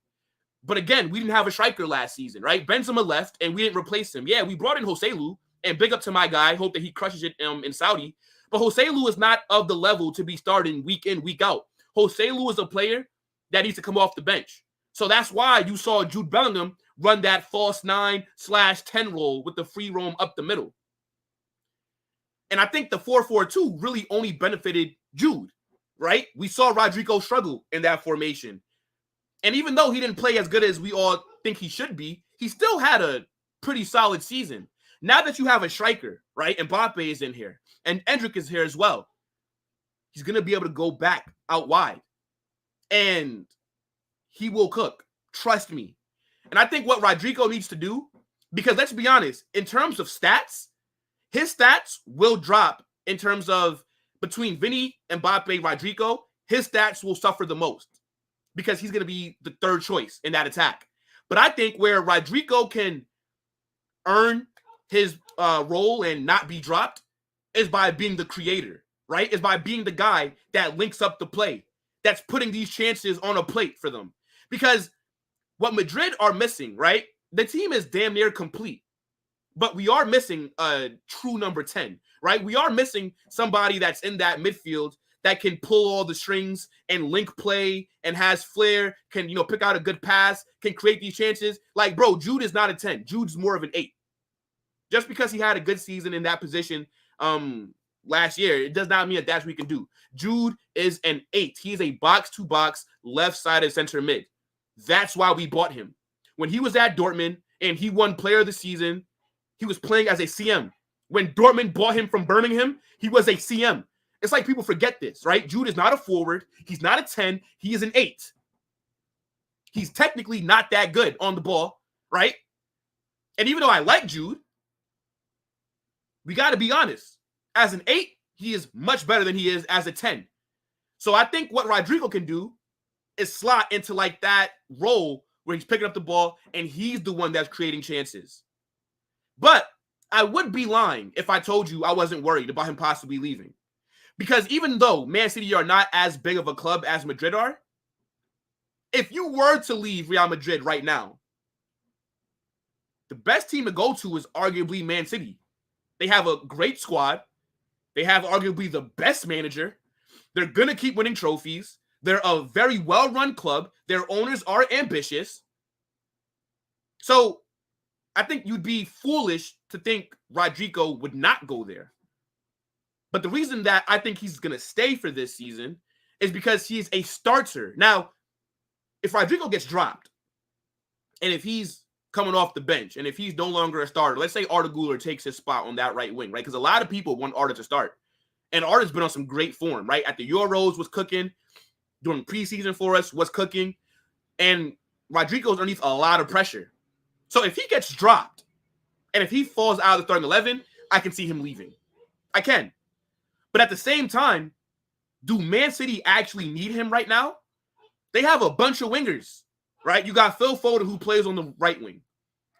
But again, we didn't have a striker last season, right? Benzema left, and we didn't replace him. Yeah, we brought in Joselu, and big up to my guy. Hope that he crushes it in Saudi. But Joselu is not of the level to be starting week in, week out. Joselu is a player that needs to come off the bench. So that's why you saw Jude Bellingham run that false 9/10 role with the free roam up the middle. And I think the 4-4-2 really only benefited Jude, right? We saw Rodrygo struggle in that formation. And even though he didn't play as good as we all think he should be, he still had a pretty solid season. Now that you have a striker, right? Mbappe is in here, and Endrick is here as well. He's going to be able to go back out wide. And he will cook. Trust me. And I think what Rodrygo needs to do, because let's be honest, in terms of stats, his stats will drop in terms of between Vini, Mbappe, Rodrygo, his stats will suffer the most because he's going to be the third choice in that attack. But I think where Rodrygo can earn his role and not be dropped is by being the creator, right? Is by being the guy that links up the play, that's putting these chances on a plate for them. Because what Madrid are missing, right? The team is damn near complete, but we are missing a true number 10, right? We are missing somebody that's in that midfield that can pull all the strings and link play and has flair, can, pick out a good pass, can create these chances. Like, bro, Jude is not a 10. Jude's more of an 8. Just because he had a good season in that position last year, it does not mean that that's what he can do. Jude is an 8. He's a box-to-box, left-sided center mid. That's why we bought him. When he was at Dortmund and he won Player of the Season, he was playing as a CM. When Dortmund bought him from Birmingham, he was a CM. It's like people forget this, right? Jude is not a forward. He's not a 10. He is an 8. He's technically not that good on the ball, right? And even though I like Jude, we got to be honest. As an 8, he is much better than he is as a 10. So I think what Rodrygo can do is slot into like that role where he's picking up the ball and he's the one that's creating chances. But I would be lying if I told you I wasn't worried about him possibly leaving. Because even though Man City are not as big of a club as Madrid are, if you were to leave Real Madrid right now, the best team to go to is arguably Man City. They have a great squad. They have arguably the best manager. They're going to keep winning trophies. They're a very well-run club. Their owners are ambitious. So I think you'd be foolish to think Rodrygo would not go there. But the reason that I think he's going to stay for this season is because he's a starter. Now, if Rodrygo gets dropped, and if he's coming off the bench, and if he's no longer a starter, let's say Arda Güler takes his spot on that right wing, right? Because a lot of people want Arda to start. And Arda's been on some great form, right? At the Euros was cooking. During preseason for us was cooking. And Rodrygo's underneath a lot of pressure. So if he gets dropped, and if he falls out of the starting 11, I can see him leaving. I can. But at the same time, do Man City actually need him right now? They have a bunch of wingers, right? You got Phil Foden, who plays on the right wing.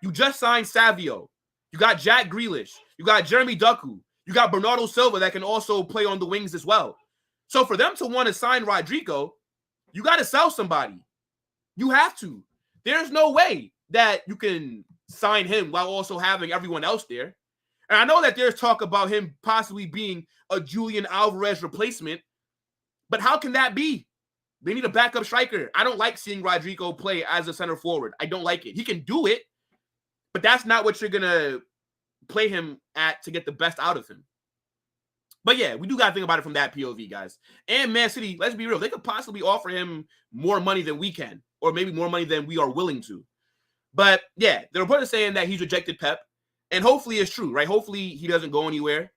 You just signed Savio. You got Jack Grealish. You got Jeremy Doku. You got Bernardo Silva that can also play on the wings as well. So for them to want to sign Rodrygo, you got to sell somebody. You have to. There's no way that you can sign him while also having everyone else there. And I know that there's talk about him possibly being a Julian Alvarez replacement, but how can that be? They need a backup striker. I don't like seeing Rodrygo play as a center forward. I don't like it. He can do it, but that's not what you're going to play him at to get the best out of him. But yeah, we do got to think about it from that POV, guys. And Man City, let's be real, they could possibly offer him more money than we can, or maybe more money than we are willing to. But yeah, the report is saying that he's rejected Pep, and hopefully it's true, right? Hopefully he doesn't go anywhere.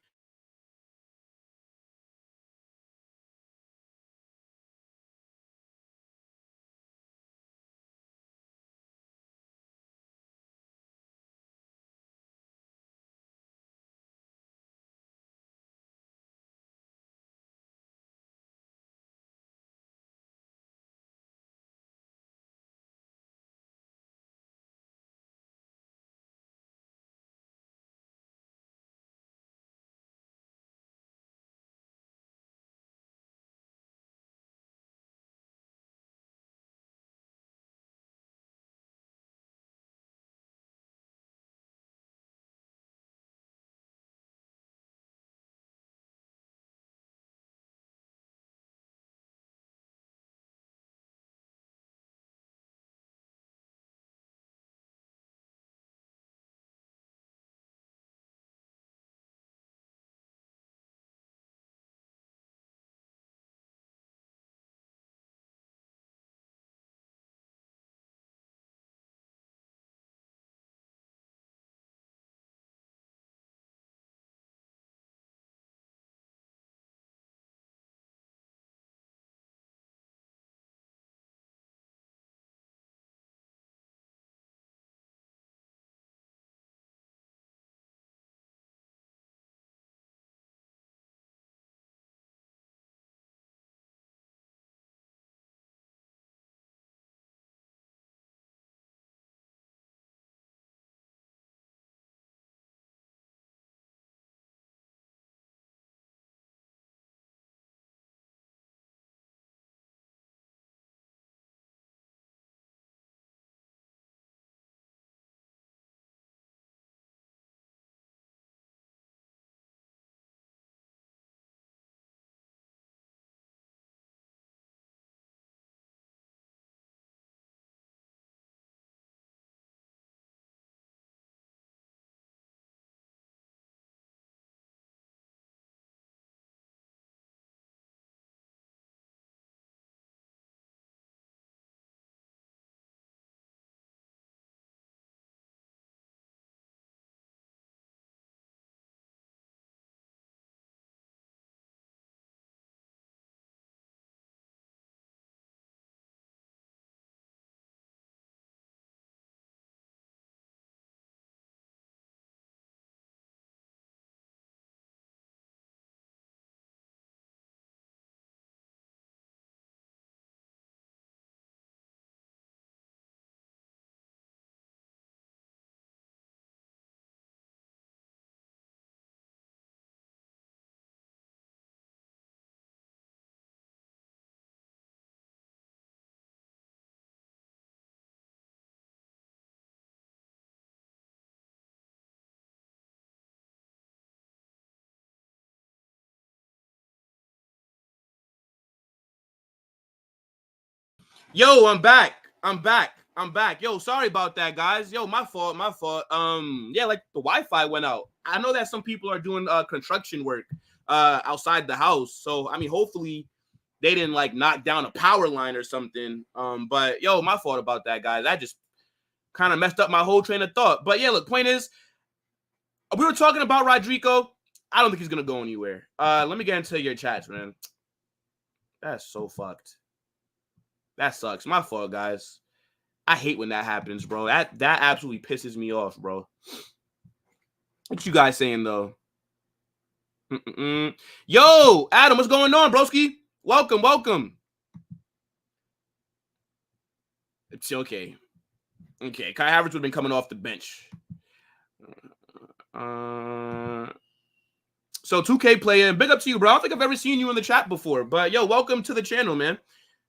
Yo, I'm back. Yo, sorry about that, guys. Yo, my fault. Yeah, like the Wi-Fi went out. I know that some people are doing construction work outside the house. So, I mean, hopefully they didn't like knock down a power line or something. But yo, my fault about that, guys. I just kind of messed up my whole train of thought. But yeah, look, point is, we were talking about Rodrygo. I don't think he's gonna go anywhere. Let me get into your chats, man. That's so fucked. That sucks. My fault, guys. I hate when that happens, bro. That absolutely pisses me off, bro. What you guys saying, though? Yo, Adam, what's going on, broski? Welcome. It's okay. Okay, Kai Havertz would have been coming off the bench. So 2K player, big up to you, bro. I don't think I've ever seen you in the chat before, but yo, welcome to the channel, man.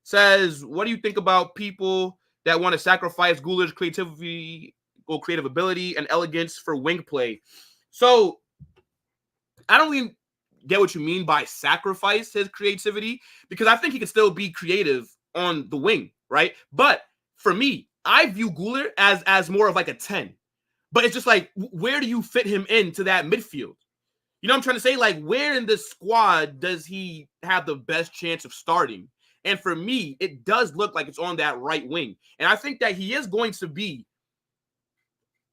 Says, what do you think about people that want to sacrifice Goular's creativity, or creative ability and elegance for wing play? So I don't really get what you mean by sacrifice his creativity, because I think he could still be creative on the wing, right? But for me, I view Goular as more of like a 10. But it's just like, where do you fit him into that midfield? You know what I'm trying to say? Like, where in this squad does he have the best chance of starting? And for me, it does look like it's on that right wing. And I think that he is going to be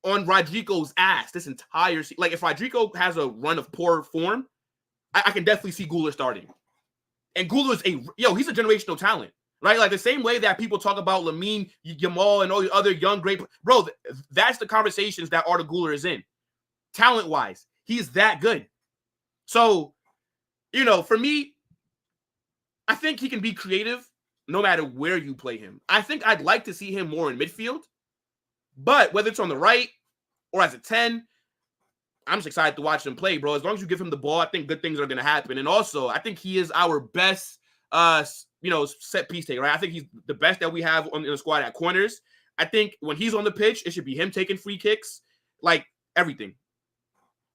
on Rodrygo's ass this entire season. Like, if Rodrygo has a run of poor form, I can definitely see Goular starting. And Goular is he's a generational talent, right? Like the same way that people talk about Lamine Yamal and all the other young great, bro, that's the conversations that Arda Goular is in. Talent-wise, he's that good. So, you know, for me, I think he can be creative no matter where you play him. I think I'd like to see him more in midfield, but whether it's on the right or as a 10, I'm just excited to watch him play, bro. As long as you give him the ball, I think good things are going to happen. And also, I think he is our best, set piece taker, right? I think he's the best that we have in the squad at corners. I think when he's on the pitch, it should be him taking free kicks, like everything.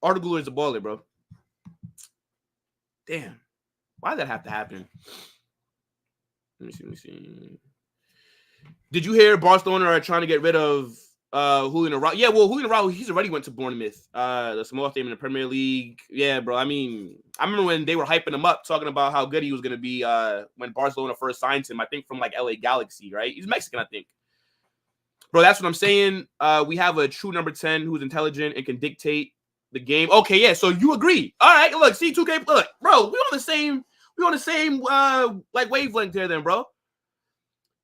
Arda Goular is a baller, bro. Damn. Why did that have to happen? Let me see. Did you hear Barcelona are trying to get rid of Julian Araujo? Yeah, well, Julian Araujo, he's already went to Bournemouth, the smallest team in the Premier League. Yeah, bro. I mean, I remember when they were hyping him up, talking about how good he was going to be when Barcelona first signed him, I think from like LA Galaxy, right? He's Mexican, I think. Bro, that's what I'm saying. We have a true number 10 who's intelligent and can dictate the game. Okay, yeah, so you agree. All right, look, see, 2K, look, bro, we on the same like wavelength here then, bro.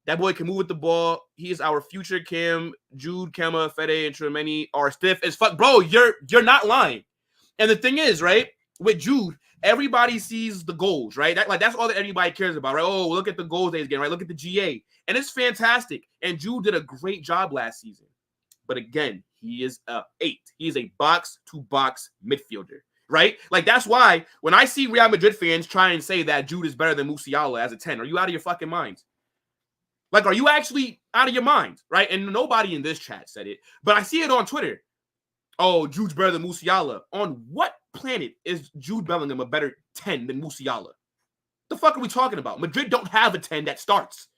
That boy can move with the ball. He is our future Cam. Jude, Kema, Fede, and Tchouaméni are stiff as fuck. Bro, you're not lying. And the thing is, right, with Jude, everybody sees the goals, right? That's all that anybody cares about, right? Oh, look at the goals that he's getting, right? Look at the GA. And it's fantastic. And Jude did a great job last season. But again, he is a 8. He is a box-to-box midfielder, right? Like, that's why when I see Real Madrid fans try and say that Jude is better than Musiala as a 10, are you out of your fucking minds? Like, are you actually out of your mind, right? And nobody in this chat said it, but I see it on Twitter. Oh, Jude's better than Musiala. On what planet is Jude Bellingham a better 10 than Musiala? The fuck are we talking about? Madrid don't have a 10 that starts.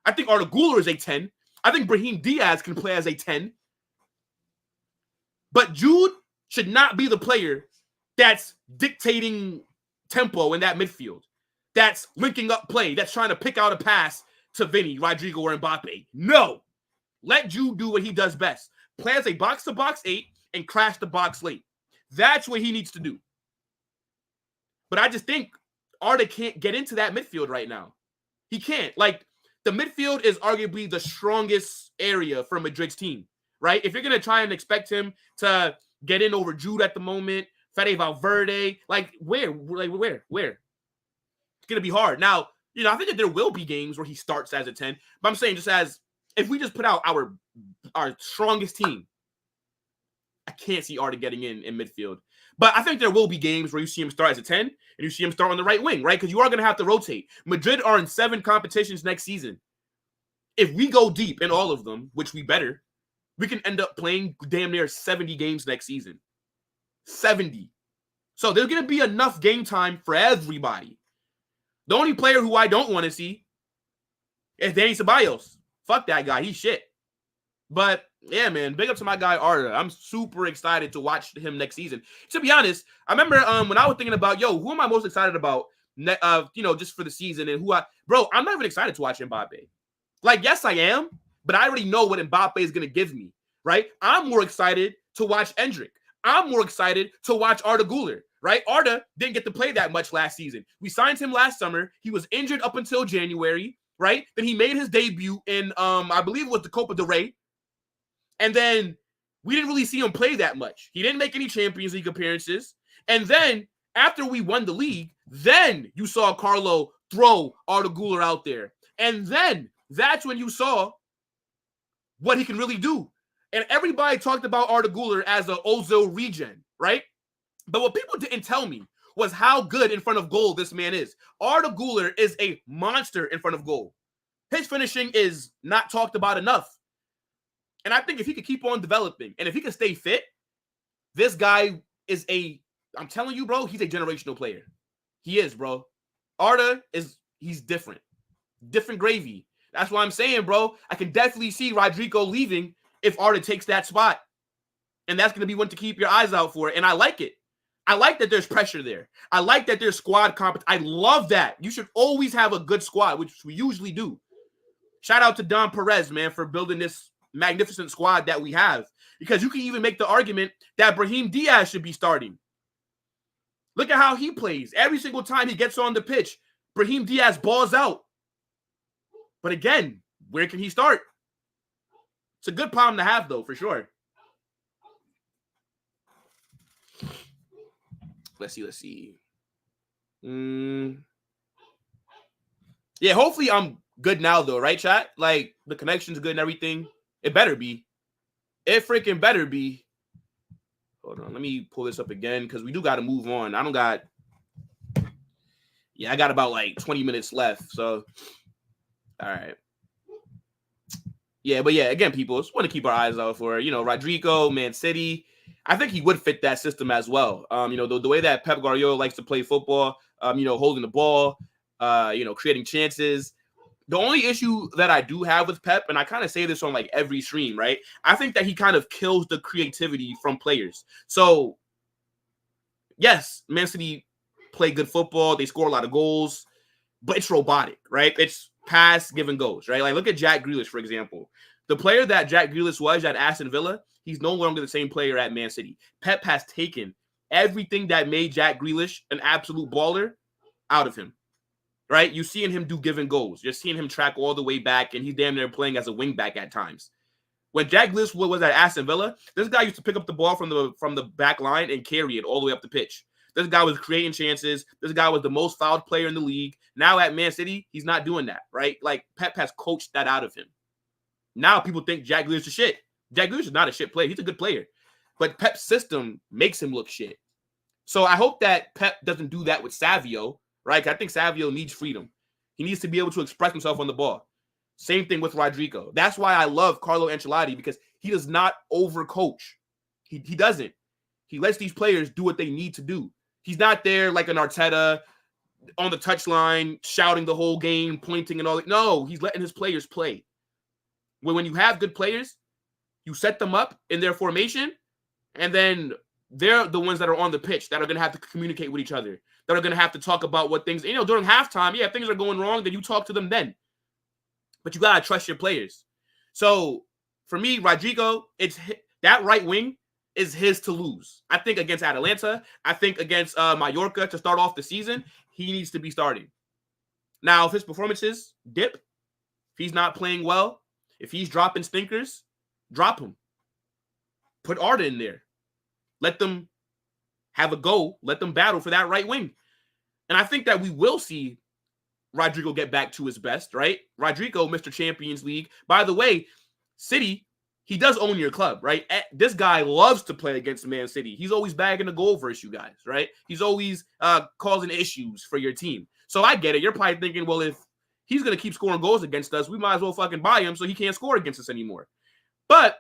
I think Arda Güler is a 10. I think Brahim Diaz can play as a 10. But Jude should not be the player that's dictating tempo in that midfield, that's linking up play, that's trying to pick out a pass to Vini, Rodrygo, or Mbappe. No. Let Jude do what he does best. Play as a box-to-box 8 and crash the box late. That's what he needs to do. But I just think Arda can't get into that midfield right now. He can't. Like, the midfield is arguably the strongest area for Madrid's team, right? If you're going to try and expect him to get in over Jude at the moment, Fede Valverde, like, where? It's going to be hard. Now, you know, I think that there will be games where he starts as a 10, but I'm saying just as, if we just put out our strongest team, I can't see Arda getting in midfield. But I think there will be games where you see him start as a 10 and you see him start on the right wing, right? Because you are going to have to rotate. Madrid are in 7 competitions next season. If we go deep in all of them, which we better, we can end up playing damn near 70 games next season. 70. So there's going to be enough game time for everybody. The only player who I don't want to see It's Danny Ceballos. Fuck that guy. He's shit. But yeah, man, big up to my guy Arda. I'm super excited to watch him next season. To be honest, I remember when I was thinking about, who am I most excited about, just for the season and I'm not even excited to watch Mbappe. Like, yes, I am, but I already know what Mbappe is going to give me, right? I'm more excited to watch Endrick. I'm more excited to watch Arda Güler, right? Arda didn't get to play that much last season. We signed him last summer. He was injured up until January, right? Then he made his debut in, I believe it was the Copa del Rey. And then we didn't really see him play that much. He didn't make any Champions League appearances. And then after we won the league, then you saw Carlo throw Arda Güler out there. And then that's when you saw what he can really do. And everybody talked about Arda Güler as an Ozil regen, right? But what people didn't tell me was how good in front of goal this man is. Arda Güler is a monster in front of goal. His finishing is not talked about enough. And I think if he could keep on developing and if he can stay fit, this guy is I'm telling you, bro, he's a generational player. He is, bro. Arda he's different. Different gravy. That's why I'm saying, bro, I can definitely see Rodrygo leaving if Arda takes that spot. And that's going to be one to keep your eyes out for. And I like it. I like that there's pressure there. I like that there's squad competence. I love that. You should always have a good squad, which we usually do. Shout out to Don Perez, man, for building this magnificent squad that we have, because you can even make the argument that Brahim Diaz should be starting. Look at how he plays. Every single time he gets on the pitch, Brahim Diaz balls out. But again, where can he start? It's a good problem to have, though, for sure. Let's see. Yeah, hopefully I'm good now, though, right, chat? Like, the connection's good and everything. It better be. It freaking better be. Hold on. Let me pull this up again because we do got to move on. I got about like 20 minutes left. So, all right. Yeah, but yeah, again, people, just want to keep our eyes out for, Rodrygo, Man City. I think he would fit that system as well. The way that Pep Guardiola likes to play football, holding the ball, creating chances. The only issue that I do have with Pep, and I kind of say this on like every stream, right? I think that he kind of kills the creativity from players. So, yes, Man City play good football. They score a lot of goals, but it's robotic, right? It's pass, give, and goes, right? Like, look at Jack Grealish, for example. The player that Jack Grealish was at Aston Villa, he's no longer the same player at Man City. Pep has taken everything that made Jack Grealish an absolute baller out of him. Right? You're seeing him do give and goes. You're seeing him track all the way back, and he's damn near playing as a wing back at times. When Jack Grealish was at Aston Villa, this guy used to pick up the ball from the back line and carry it all the way up the pitch. This guy was creating chances. This guy was the most fouled player in the league. Now at Man City, he's not doing that, right? Like, Pep has coached that out of him. Now people think Jack Grealish is shit. Jack Grealish is not a shit player. He's a good player. But Pep's system makes him look shit. So I hope that Pep doesn't do that with Savio, right? I think Savio needs freedom. He needs to be able to express himself on the ball. Same thing with Rodrygo. That's why I love Carlo Ancelotti, because he does not overcoach. He doesn't. He lets these players do what they need to do. He's not there like an Arteta on the touchline, shouting the whole game, pointing and all that. No, he's letting his players play. When you have good players, you set them up in their formation, and then they're the ones that are on the pitch that are going to have to communicate with each other, that are going to have to talk about what things, during halftime, if things are going wrong, then you talk to them then. But you got to trust your players. So for me, Rodrygo, it's that right wing is his to lose. I think against Atalanta, I think against Mallorca to start off the season, he needs to be starting. Now, if his performances dip, if he's not playing well, if he's dropping stinkers, drop him. Put Arda in there. Let them have a go. Let them battle for that right wing. And I think that we will see Rodrygo get back to his best, right? Rodrygo, Mr. Champions League. By the way, City, he does own your club, right? This guy loves to play against Man City. He's always bagging a goal versus you guys, right? He's always causing issues for your team. So I get it. You're probably thinking, well, if he's going to keep scoring goals against us, we might as well fucking buy him so he can't score against us anymore. But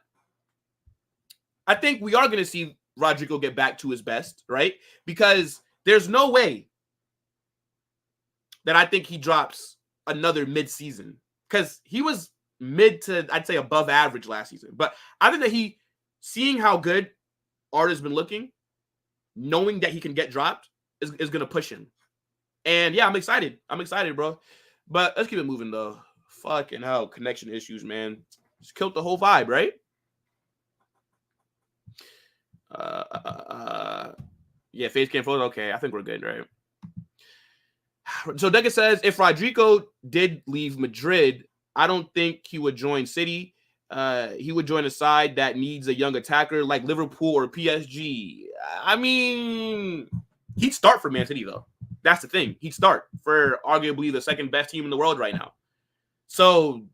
I think we are going to see Rodrygo get back to his best, right? Because there's no way that I think he drops another mid-season. because he was mid to, I'd say, above average last season. But I think that seeing how good Arda's been looking, knowing that he can get dropped, is going to push him. And yeah, I'm excited. I'm excited, bro. But let's keep it moving, though. Fucking hell, connection issues, man. Just killed the whole vibe, right? Yeah, face cam photo. Okay, I think we're good, right? So Deca says, if Rodrygo did leave Madrid, I don't think he would join City. He would join a side that needs a young attacker like Liverpool or PSG. I mean, he'd start for Man City, though. That's the thing. He'd start for arguably the second best team in the world right now. So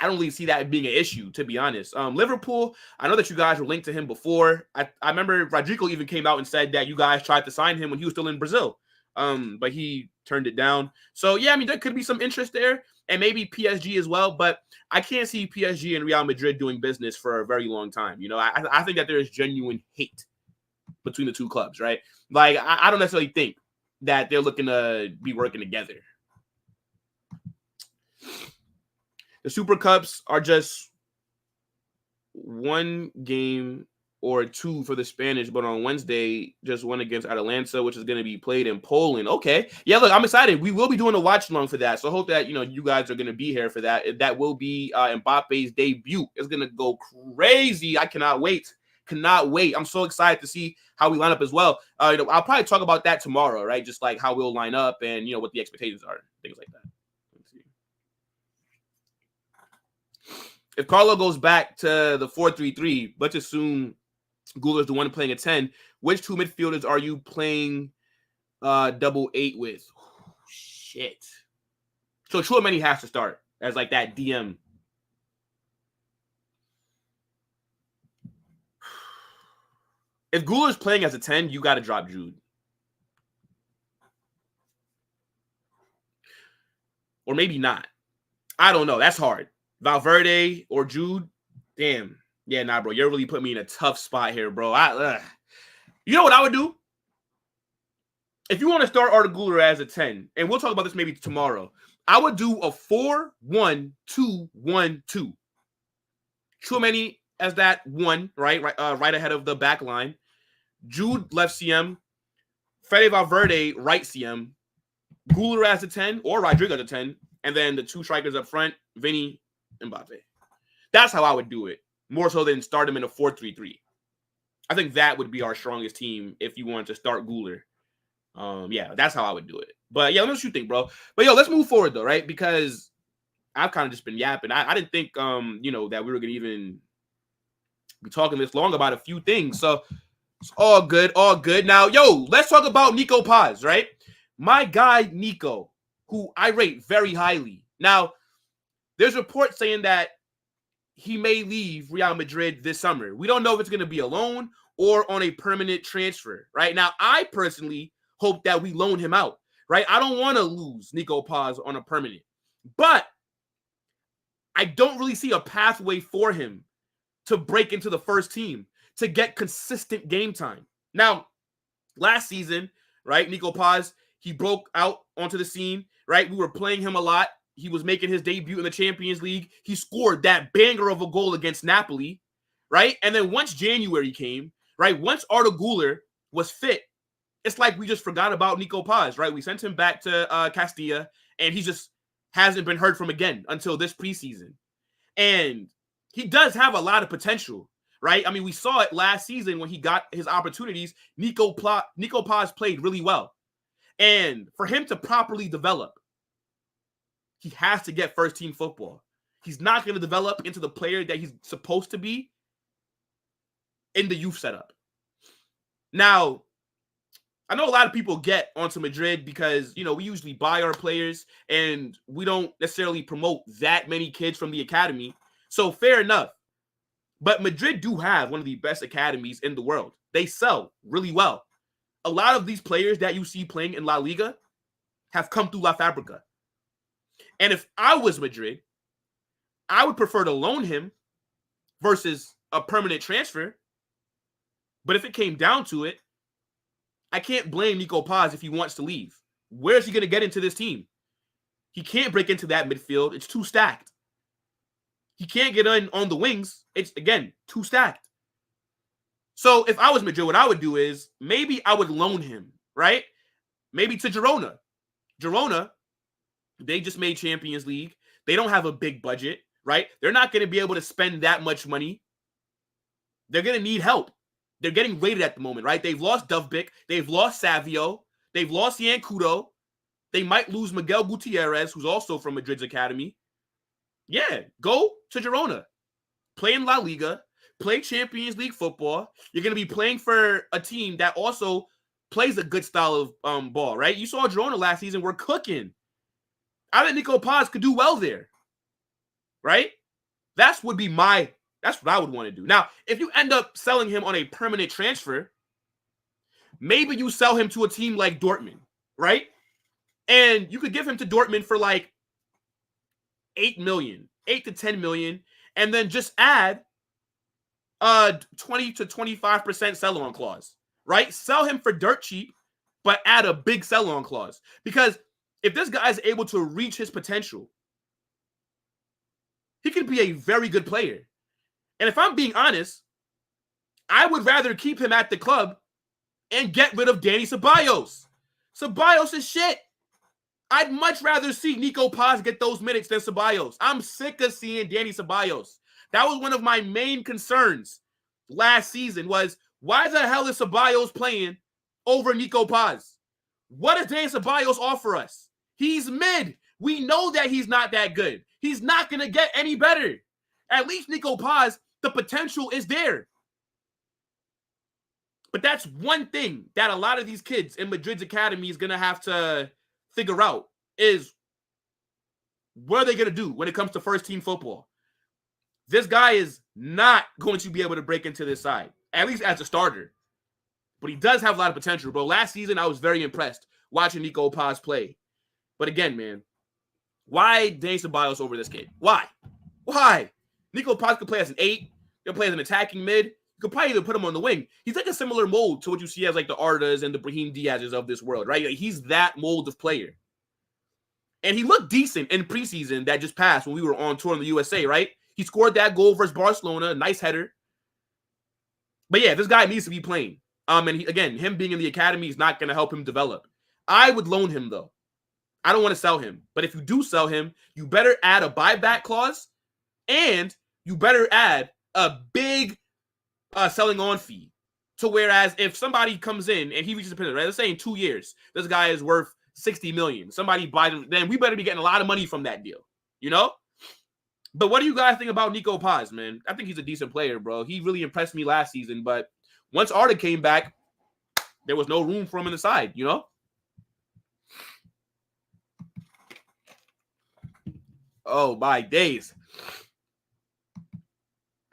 I don't really see that being an issue, to be honest. Liverpool, I know that you guys were linked to him before. I remember Rodrygo even came out and said that you guys tried to sign him when he was still in Brazil. But he turned it down. So, yeah, I mean, there could be some interest there, and maybe PSG as well. But I can't see PSG and Real Madrid doing business for a very long time. You know, I think that there is genuine hate between the two clubs, right? Like, I don't necessarily think that they're looking to be working together. The Super Cups are just one game or two for the Spanish, but on Wednesday, just one against Atalanta, which is going to be played in Poland. Okay. Yeah, look, I'm excited. We will be doing a watch-along for that, so I hope that, you guys are going to be here for that. That will be Mbappe's debut. It's going to go crazy. I cannot wait. Cannot wait. I'm so excited to see how we line up as well. I'll probably talk about that tomorrow, right? Just like how we'll line up and, what the expectations are, things like that. Let's see. If Carlo goes back to the 4-3-3, let's assume Guler's the one playing a 10. Which two midfielders are you playing double 8 with? Oh, shit. So Tchouaméni has to start as like that DM. If Guler's playing as a 10, you got to drop Jude. Or maybe not. I don't know. That's hard. Valverde or Jude? Damn. Yeah, nah, bro. You're really putting me in a tough spot here, bro. You know what I would do? If you want to start Arda Güler as a 10, and we'll talk about this maybe tomorrow, I would do a 4-1-2-1-2. Tchouaméni as that 1, right ahead of the back line. Jude left CM. Fede Valverde right CM. Güler as a 10 or Rodrygo as a 10. And then the two strikers up front, Vini and Mbappe. That's how I would do it. More so than start him in a 4-3-3. I think that would be our strongest team if you wanted to start Güler. Yeah, that's how I would do it. But yeah, let me know what you think, bro. But yo, let's move forward though, right? Because I've kind of just been yapping. I didn't think that we were gonna even be talking this long about a few things. So it's all good, all good. Now, yo, let's talk about Nico Paz, right? My guy Nico, who I rate very highly. Now, there's reports saying that he may leave Real Madrid this summer. We don't know if it's going to be a loan or on a permanent transfer, right? Now, I personally hope that we loan him out, right? I don't want to lose Nico Paz on a permanent, but I don't really see a pathway for him to break into the first team, to get consistent game time. Now, last season, right, Nico Paz, he broke out onto the scene, right? We were playing him a lot. He was making his debut in the Champions League. He scored that banger of a goal against Napoli, right? And then once January came, right, once Arda Güler was fit, it's like we just forgot about Nico Paz, right? We sent him back to Castilla, and he just hasn't been heard from again until this preseason. And he does have a lot of potential, right? I mean, we saw it last season when he got his opportunities. Nico Paz played really well. And for him to properly develop, he has to get first-team football. He's not going to develop into the player that he's supposed to be in the youth setup. Now, I know a lot of people get onto Madrid because, we usually buy our players and we don't necessarily promote that many kids from the academy. So fair enough. But Madrid do have one of the best academies in the world. They sell really well. A lot of these players that you see playing in La Liga have come through La Fabrica. And if I was Madrid, I would prefer to loan him versus a permanent transfer. But if it came down to it, I can't blame Nico Paz if he wants to leave. Where is he going to get into this team? He can't break into that midfield. It's too stacked. He can't get in on the wings. It's, again, too stacked. So if I was Madrid, what I would do is maybe I would loan him, right? Maybe to Girona. Girona, they just made Champions League. They don't have a big budget, right? They're not going to be able to spend that much money. They're going to need help. They're getting rated at the moment, right? They've lost Dovbyk. They've lost Savio. They've lost Yankudo. They might lose Miguel Gutierrez, who's also from Madrid's academy. Yeah, go to Girona. Play in La Liga. Play Champions League football. You're going to be playing for a team that also plays a good style of ball, right? You saw Girona last season. We're cooking. I think Nico Paz could do well there, right? That's what I would want to do. Now, if you end up selling him on a permanent transfer, maybe you sell him to a team like Dortmund, right? And you could give him to Dortmund for like 8 to 10 million, and then just add 20 to 25% sell-on clause, right? Sell him for dirt cheap, but add a big sell-on clause. Because if this guy is able to reach his potential, he could be a very good player. And if I'm being honest, I would rather keep him at the club and get rid of Dani Ceballos. Ceballos is shit. I'd much rather see Nico Paz get those minutes than Ceballos. I'm sick of seeing Dani Ceballos. That was one of my main concerns last season was, why the hell is Ceballos playing over Nico Paz? What does Dani Ceballos offer us? He's mid. We know that he's not that good. He's not going to get any better. At least Nico Paz, the potential is there. But that's one thing that a lot of these kids in Madrid's academy is going to have to figure out is what are they going to do when it comes to first team football? This guy is not going to be able to break into this side, at least as a starter. But he does have a lot of potential, bro. Last season, I was very impressed watching Nico Paz play. But again, man, why Dani Ceballos over this kid? Why? Nico Paz could play as an 8. He'll play as an attacking mid. You could probably even put him on the wing. He's like a similar mold to what you see as like the Ardas and the Brahim Diaz's of this world, right? Like, he's that mold of player. And he looked decent in preseason that just passed when we were on tour in the USA, right? He scored that goal versus Barcelona, nice header. But yeah, this guy needs to be playing. And him being in the academy is not going to help him develop. I would loan him though. I don't want to sell him. But if you do sell him, you better add a buyback clause and you better add a big selling on fee. To whereas if somebody comes in and he reaches a pinnacle, right? Let's say in 2 years, this guy is worth 60 million. Somebody buys him, then we better be getting a lot of money from that deal, you know? But what do you guys think about Nico Paz, man? I think he's a decent player, bro. He really impressed me last season, but once Arda came back, there was no room for him in the side, you know? Oh, my days.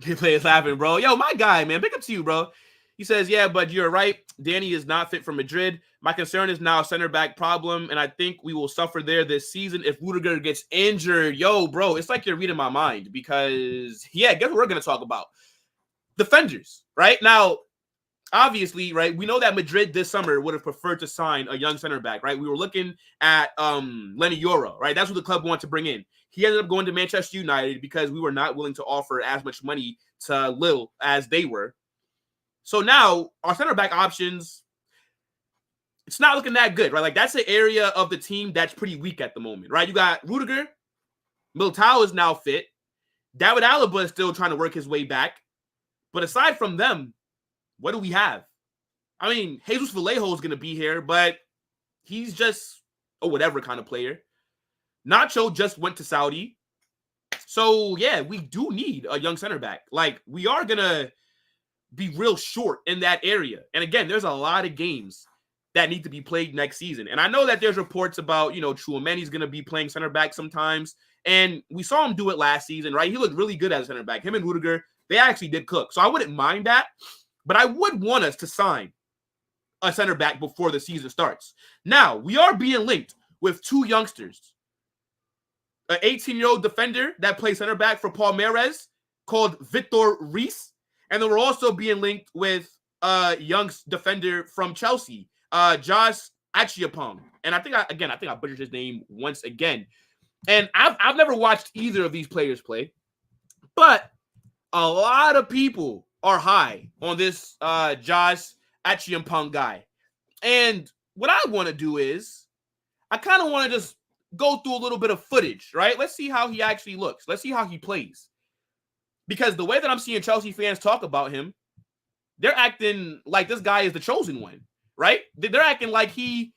He plays laughing, bro. Yo, my guy, man. Big up to you, bro. He says, yeah, but you're right. Dani is not fit for Madrid. My concern is now a center back problem, and I think we will suffer there this season if Rodrygo gets injured. Yo, bro, it's like you're reading my mind because, yeah, guess what we're going to talk about? Defenders, right? Now, obviously, right, we know that Madrid this summer would have preferred to sign a young center back, right? We were looking at Lenny Yoro, right? That's what the club wanted to bring in. He ended up going to Manchester United because we were not willing to offer as much money to Lille as they were. So now our center back options, it's not looking that good, right? Like that's an area of the team that's pretty weak at the moment, right? You got Rodrygo, Militao is now fit. David Alaba is still trying to work his way back. But aside from them, what do we have? I mean, Jesus Vallejo is going to be here, but he's just a whatever kind of player. Nacho just went to Saudi. So, yeah, we do need a young center back. Like, we are going to be real short in that area. And again, there's a lot of games that need to be played next season. And I know that there's reports about, you know, Tchouameni's going to be playing center back sometimes. And we saw him do it last season, right? He looked really good as a center back. Him and Rodrygo, they actually did cook. So I wouldn't mind that. But I would want us to sign a center back before the season starts. Now, we are being linked with two youngsters. An 18-year-old defender that plays center back for Palmeiras called Vitor Reis. And then we're also being linked with a young defender from Chelsea, Josh Acheampong. And I think I butchered his name once again. And I've never watched either of these players play, but a lot of people are high on this Josh Acheampong guy. And what I want to do is I kind of want to just go through a little bit of footage, right? Let's see how he actually looks. Let's see how he plays. Because the way that I'm seeing Chelsea fans talk about him, they're acting like this guy is the chosen one, right? They're acting like he's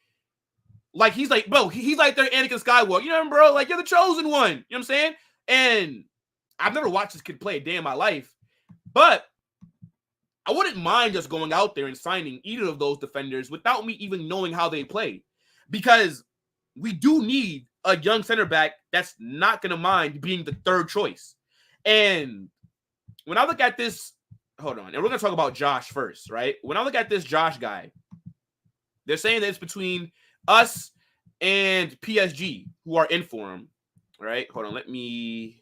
like, bro, he's like their Anakin Skywalker. You know, bro, like you're the chosen one. You know what I'm saying? And I've never watched this kid play a day in my life, but I wouldn't mind just going out there and signing either of those defenders without me even knowing how they play, because we do need a young center back that's not going to mind being the third choice. And when I look at this, hold on, and we're going to talk about Josh first, right? When I look at this Josh guy, they're saying that it's between us and PSG who are in for him, right? Hold on,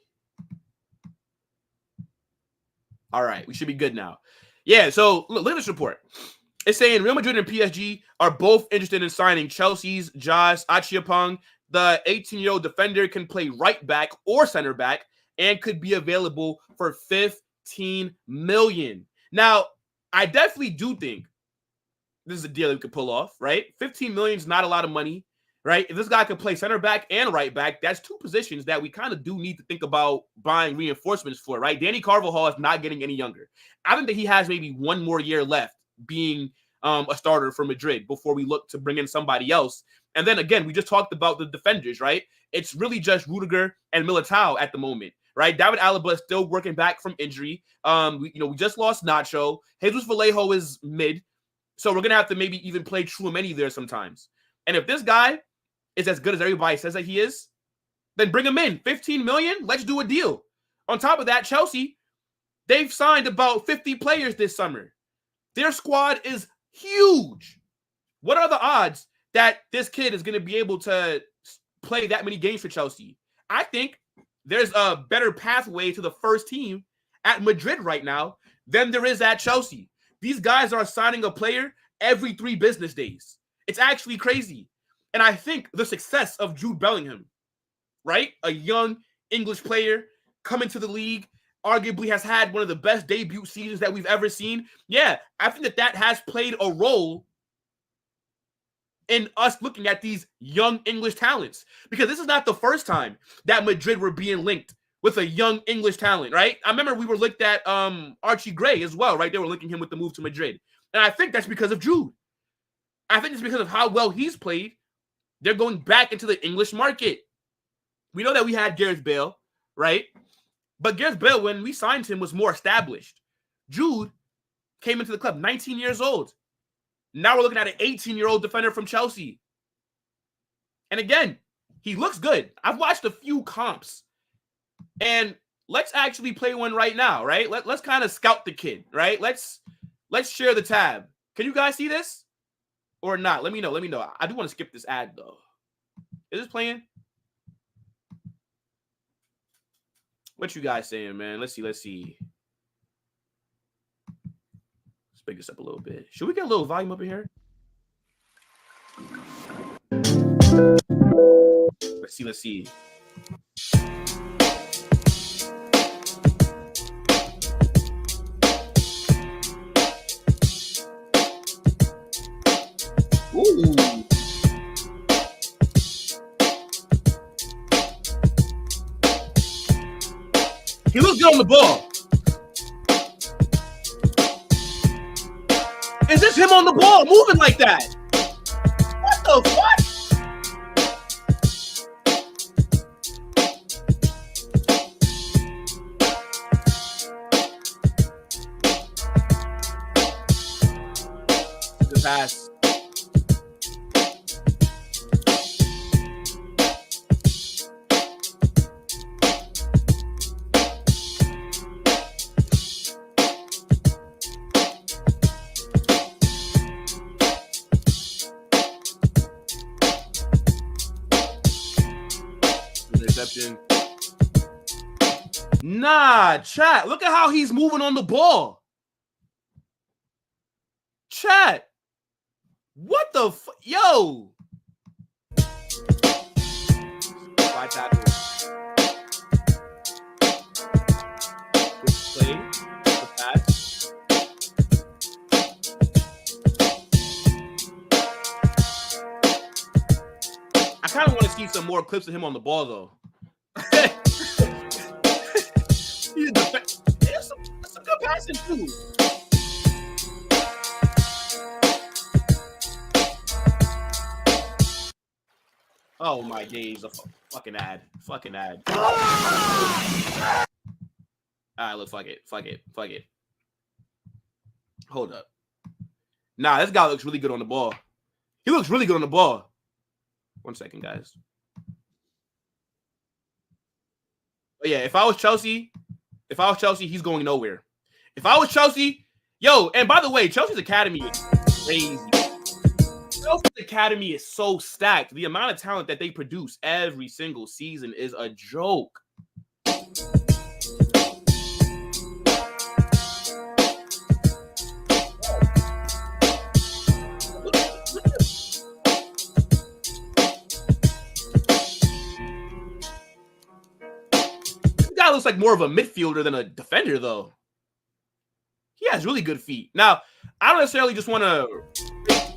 all right, we should be good now. Yeah, so look at this report. It's saying Real Madrid and PSG are both interested in signing Chelsea's Josh Acheampong. The 18-year-old defender can play right back or center back and could be available for 15 million. Now, I definitely do think this is a deal we could pull off, right? 15 million is not a lot of money, right? If this guy could play center back and right back, that's two positions that we kind of do need to think about buying reinforcements for, right? Danny Carvajal is not getting any younger. I think that he has maybe one more year left being a starter for Madrid before we look to bring in somebody else. And then again, we just talked about the defenders, right? It's really just Rodrygo and Militao at the moment, right? David Alaba is still working back from injury. We just lost Nacho. Jesus Vallejo is mid. So we're going to have to maybe even play Tchouaméni there sometimes. And if this guy is as good as everybody says that he is, then bring him in. 15 million, let's do a deal. On top of that, Chelsea, they've signed about 50 players this summer. Their squad is huge. What are the odds that this kid is going to be able to play that many games for Chelsea? I think there's a better pathway to the first team at Madrid right now than there is at Chelsea. These guys are signing a player every 3 business days. It's actually crazy. And I think the success of Jude Bellingham, right? A young English player coming to the league, arguably has had one of the best debut seasons that we've ever seen. Yeah, I think that has played a role in us looking at these young English talents, because this is not the first time that Madrid were being linked with a young English talent, right? I remember we were looked at Archie Gray as well, right? They were linking him with the move to Madrid. And I think that's because of Jude. I think it's because of how well he's played. They're going back into the English market. We know that we had Gareth Bale, right? But Gareth Bale, when we signed him, was more established. Jude came into the club 19 years old. Now we're looking at an 18-year-old defender from Chelsea. And again, he looks good. I've watched a few comps. And let's actually play one right now, right? Let's kind of scout the kid, right? Let's share the tab. Can you guys see this? Or not? Let me know. I do want to skip this ad, though. Is this playing? What you guys saying, man? Let's see. Let's pick this up a little bit. Should we get a little volume up in here? Let's see. Ooh. He looks good on the ball. Is this him on the ball moving like that? What the fuck? Good pass. Interception. Nah, chat. Look at how he's moving on the ball. Chat. What the Yo. 5 tackles. Good play. Good pass. I kind of want to see some more clips of him on the ball, though. There's some good passing, too. Oh, my days. A fucking ad. Fucking ad. All right, look, fuck it. Hold up. Nah, this guy looks really good on the ball. He looks really good on the ball. 1 second, guys. But yeah, if I was Chelsea, he's going nowhere. If I was Chelsea, yo, and by the way, Chelsea's academy is crazy. Chelsea's academy is so stacked. The amount of talent that they produce every single season is a joke. This guy looks like more of a midfielder than a defender, though. He has really good feet. Now, I don't necessarily just want to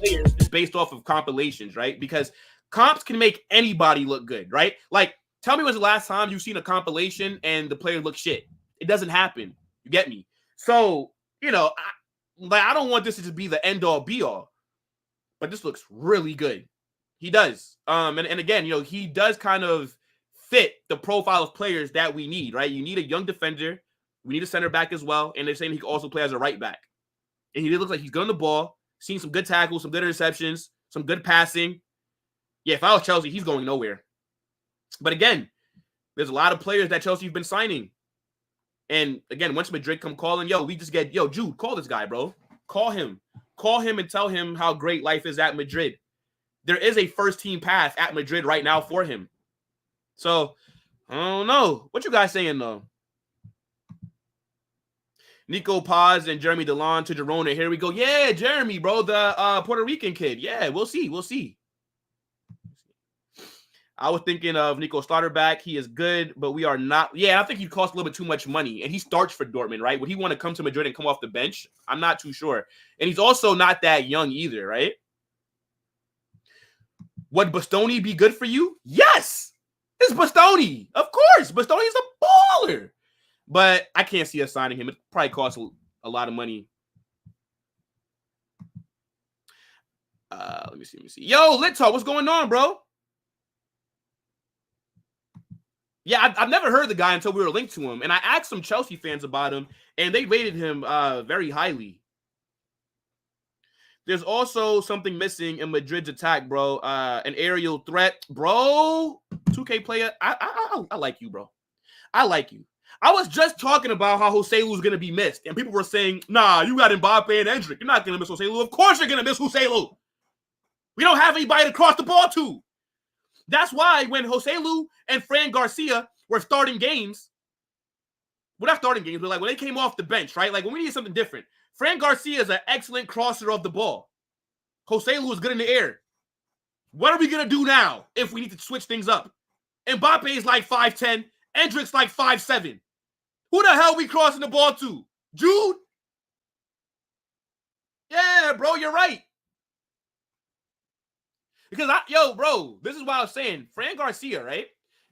players just based off of compilations, right? Because comps can make anybody look good, right? Like, tell me when's the last time you've seen a compilation and the player looks shit? It doesn't happen. You get me? So, you know, I don't want this to just be the end all be all, but this looks really good. He does. And again, you know, he does kind of fit the profile of players that we need, right? You need a young defender. We need a center back as well. And they're saying he can also play as a right back. And he looks like he's good on the ball, seen some good tackles, some good interceptions, some good passing. Yeah, if I was Chelsea, he's going nowhere. But again, there's a lot of players that Chelsea's been signing. And again, once Madrid come calling, Jude, call this guy, bro. Call him. Call him and tell him how great life is at Madrid. There is a first-team path at Madrid right now for him. So, I don't know. What you guys saying, though? Nico Paz and Jeremy Delon to Girona. Here we go. Yeah, Jeremy, bro, the Puerto Rican kid. Yeah, we'll see. I was thinking of Nico Slaughterback. He is good, but we are not. Yeah, I think he costs a little bit too much money, and he starts for Dortmund, right? Would he want to come to Madrid and come off the bench? I'm not too sure. And he's also not that young either, right? Would Bastoni be good for you? Yes! It's Bastoni. Of course. Bastoni's a baller. But I can't see us signing him. It probably costs a lot of money. Let me see. Yo, Lit Talk, what's going on, bro? Yeah, I've never heard the guy until we were linked to him. And I asked some Chelsea fans about him, and they rated him very highly. There's also something missing in Madrid's attack, bro. An aerial threat. Bro, 2K player, I like you, bro. I like you. I was just talking about how Joselu was going to be missed, and people were saying, nah, you got Mbappe and Endrick. You're not going to miss Joselu. Of course you're going to miss Joselu. We don't have anybody to cross the ball to. That's why when Joselu and Fran Garcia were starting games, well, not starting games, but like when they came off the bench, right? Like when we needed something different. Fran Garcia is an excellent crosser of the ball. Joselu is good in the air. What are we going to do now if we need to switch things up? Mbappe is like 5'10". Endrick's like 5'7". Who the hell we crossing the ball to? Jude? Yeah, bro, you're right. Because, bro, this is what I was saying. Fran Garcia, right,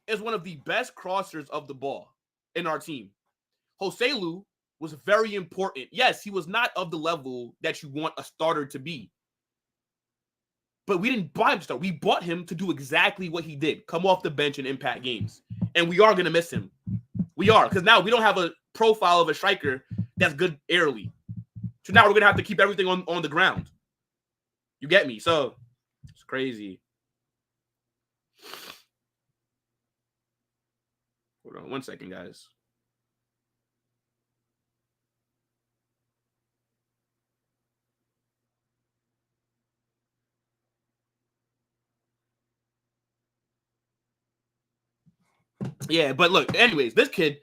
is one of the best crossers of the ball in our team. Joselu was very important. Yes, he was not of the level that you want a starter to be. But we didn't buy him to start. We bought him to do exactly what he did. Come off the bench and impact games. And we are going to miss him. We are. Because now we don't have a profile of a striker that's good airily. So now we're going to have to keep everything on the ground. You get me? So, it's crazy. Hold on 1 second, guys. Yeah, but look, anyways, this kid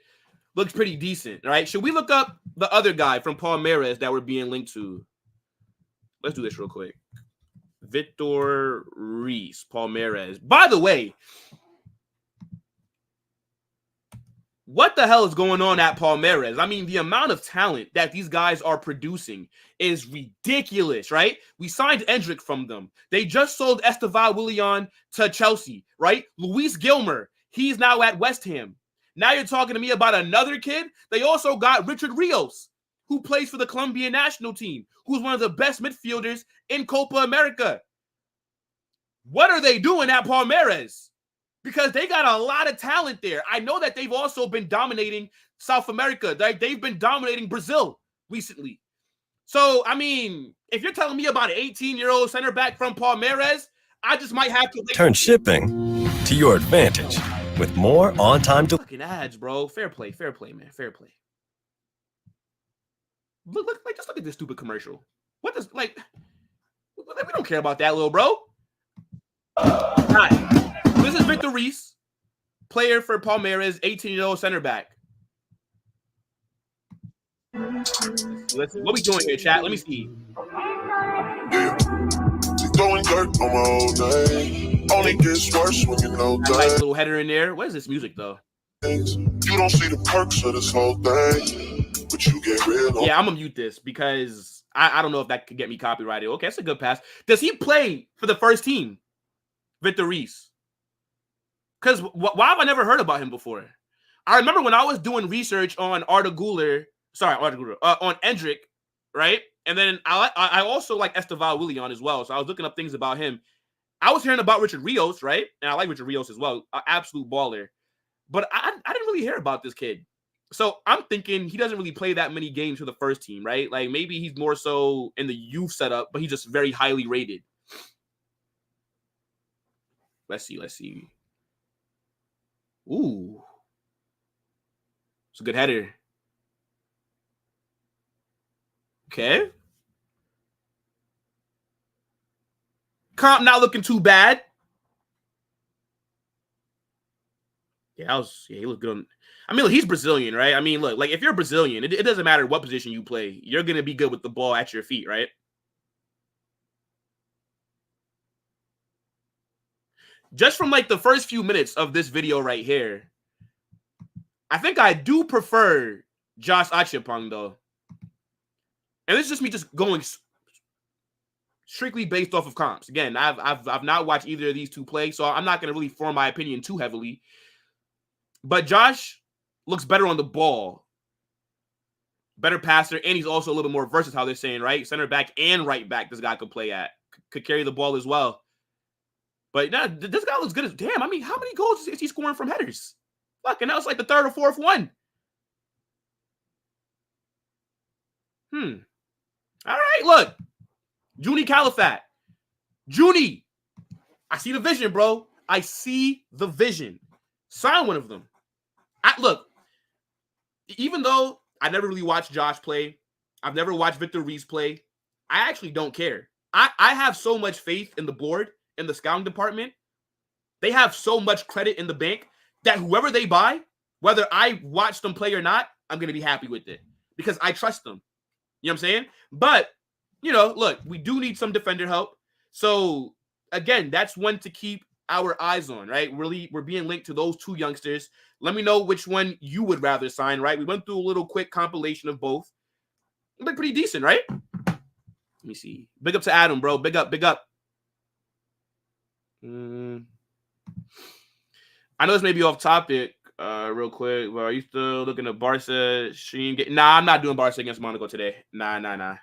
looks pretty decent, right? Should we look up the other guy from Palmeiras that we're being linked to? Let's do this real quick. Vitor Reis, Palmeiras. By the way, what the hell is going on at Palmeiras? I mean, the amount of talent that these guys are producing is ridiculous, right? We signed Endrick from them. They just sold Estevao Willian to Chelsea, right? Luis Gilmer, he's now at West Ham. Now you're talking to me about another kid? They also got Richard Rios, who plays for the Colombian national team, who's one of the best midfielders in Copa America. What are they doing at Palmeiras? Because they got a lot of talent there. I know that they've also been dominating South America. They've been dominating Brazil recently. So, I mean, if you're telling me about an 18-year-old center back from Palmeiras, I just might have to turn shipping to your advantage with more on-time fucking ads, bro. Fair play, man. Fair play. Look, just look at this stupid commercial. What does, we don't care about that, little bro. All right. This is Vitor Reis, player for Palmeiras, 18-year-old center back. What we doing here, chat? Let me see. Throwing dirt on my old name. Only gets worse when you know that. Nice little header in there. What is this music, though? You don't see the perks of this whole thing, but you get real. Yeah, I'm gonna mute this because I don't know if that could get me copyrighted. Okay, that's a good pass. Does he play for the first team, Vitor Reis? Because why have I never heard about him before? I remember when I was doing research on on Endrick, right? And then I also like Estevao Willian as well. So I was looking up things about him. I was hearing about Richard Rios, right? And I like Richard Rios as well. An absolute baller. But I didn't really hear about this kid. So I'm thinking he doesn't really play that many games for the first team, right? Like maybe he's more so in the youth setup, but he's just very highly rated. Let's see. Ooh. It's a good header. Okay. Comp not looking too bad. Yeah, he looked good. I mean, look, he's Brazilian, right? I mean, look, like if you're Brazilian, it doesn't matter what position you play. You're going to be good with the ball at your feet, right? Just from like the first few minutes of this video right here, I think I do prefer Josh Acheampong, though. And this is just me just going strictly based off of comps. Again, I've not watched either of these two play, so I'm not going to really form my opinion too heavily. But Josh looks better on the ball. Better passer, and he's also a little more versatile, they're saying, right? Center back and right back this guy could play at. Could carry the ball as well. But nah, this guy looks good as damn. I mean, how many goals is he scoring from headers? Fucking hell, it's like the third or fourth one. All right, look. Junie Califat. Junie. I see the vision, bro. I see the vision. Sign one of them. Look, even though I never really watched Josh play, I've never watched Vitor Reis play, I actually don't care. I have so much faith in the board, in the scouting department. They have so much credit in the bank that whoever they buy, whether I watch them play or not, I'm going to be happy with it because I trust them. You know what I'm saying? But, you know, look, we do need some defender help. So, again, that's one to keep our eyes on, right? Really, we're being linked to those two youngsters. Let me know which one you would rather sign, right? We went through a little quick compilation of both. Look pretty decent, right? Let me see. Big up to Adam, bro. Big up. I know this may be off topic real quick. But are you still looking at Barca stream? Nah, I'm not doing Barca against Monaco today. Nah.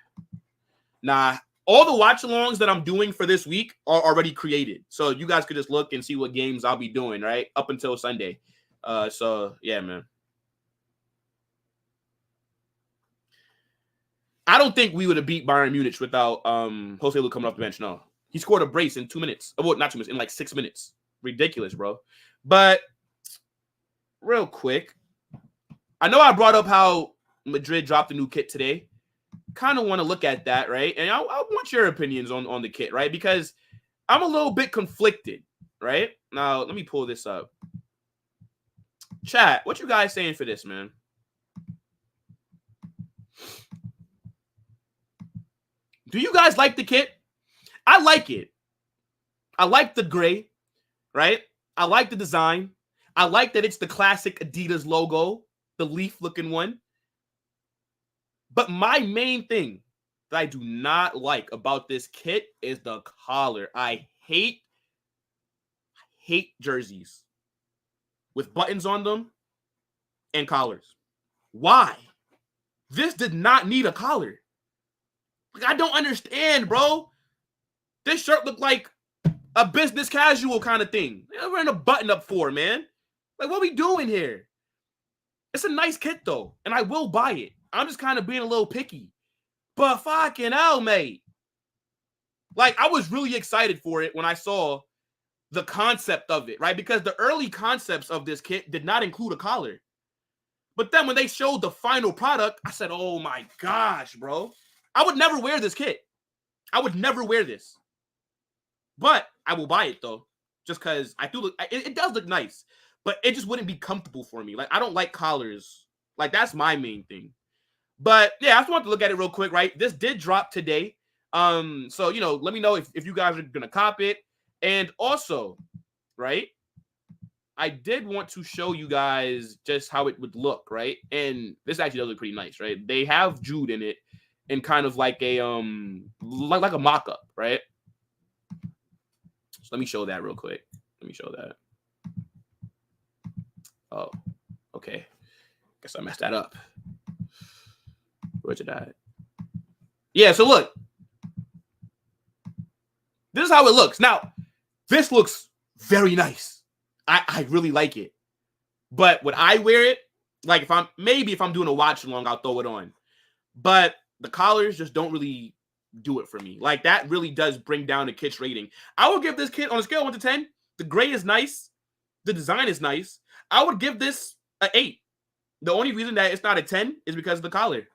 All the watch-alongs that I'm doing for this week are already created. So you guys could just look and see what games I'll be doing, right? Up until Sunday. So, yeah, man. I don't think we would have beat Bayern Munich without Jose Lu coming off the bench. No. He scored a brace in 2 minutes. Well, not 2 minutes, in like 6 minutes. Ridiculous, bro. But real quick, I know I brought up how Madrid dropped a new kit today. Kind of want to look at that, right? And I want your opinions on the kit, right? Because I'm a little bit conflicted, right? Now, let me pull this up. Chat, what you guys saying for this, man? Do you guys like the kit? I like it. I like the gray, right? I like the design. I like that it's the classic Adidas logo, the leaf-looking one. But my main thing that I do not like about this kit is the collar. I hate jerseys with buttons on them and collars. Why? This did not need a collar. Like, I don't understand, bro. This shirt looked like a business casual kind of thing. We're wearing a button up for, man. Like, what are we doing here? It's a nice kit, though, and I will buy it. I'm just kind of being a little picky. But fucking hell, mate. Like, I was really excited for it when I saw the concept of it, right? Because the early concepts of this kit did not include a collar. But then when they showed the final product, I said, oh my gosh, bro. I would never wear this kit. I would never wear this. But I will buy it, though, just because I do look. It does look nice, but it just wouldn't be comfortable for me. Like, I don't like collars. Like, that's my main thing. But yeah, I just wanted to look at it real quick, right? This did drop today. So, you know, let me know if you guys are gonna cop it. And also, right, I did want to show you guys just how it would look, right? And this actually does look pretty nice, right? They have Jude in it in kind of like a like a mock-up, right? So let me show that real quick. Let me show that. Oh, okay. Guess I messed that up. Where's it at? Yeah, so look. This is how it looks. Now, this looks very nice. I really like it. But would I wear it? Like, if I'm doing a watch along, I'll throw it on. But the collars just don't really do it for me. Like, that really does bring down the kit's rating. I would give this kit on a scale of 1 to 10. The gray is nice. The design is nice. I would give this an 8. The only reason that it's not a 10 is because of the collar.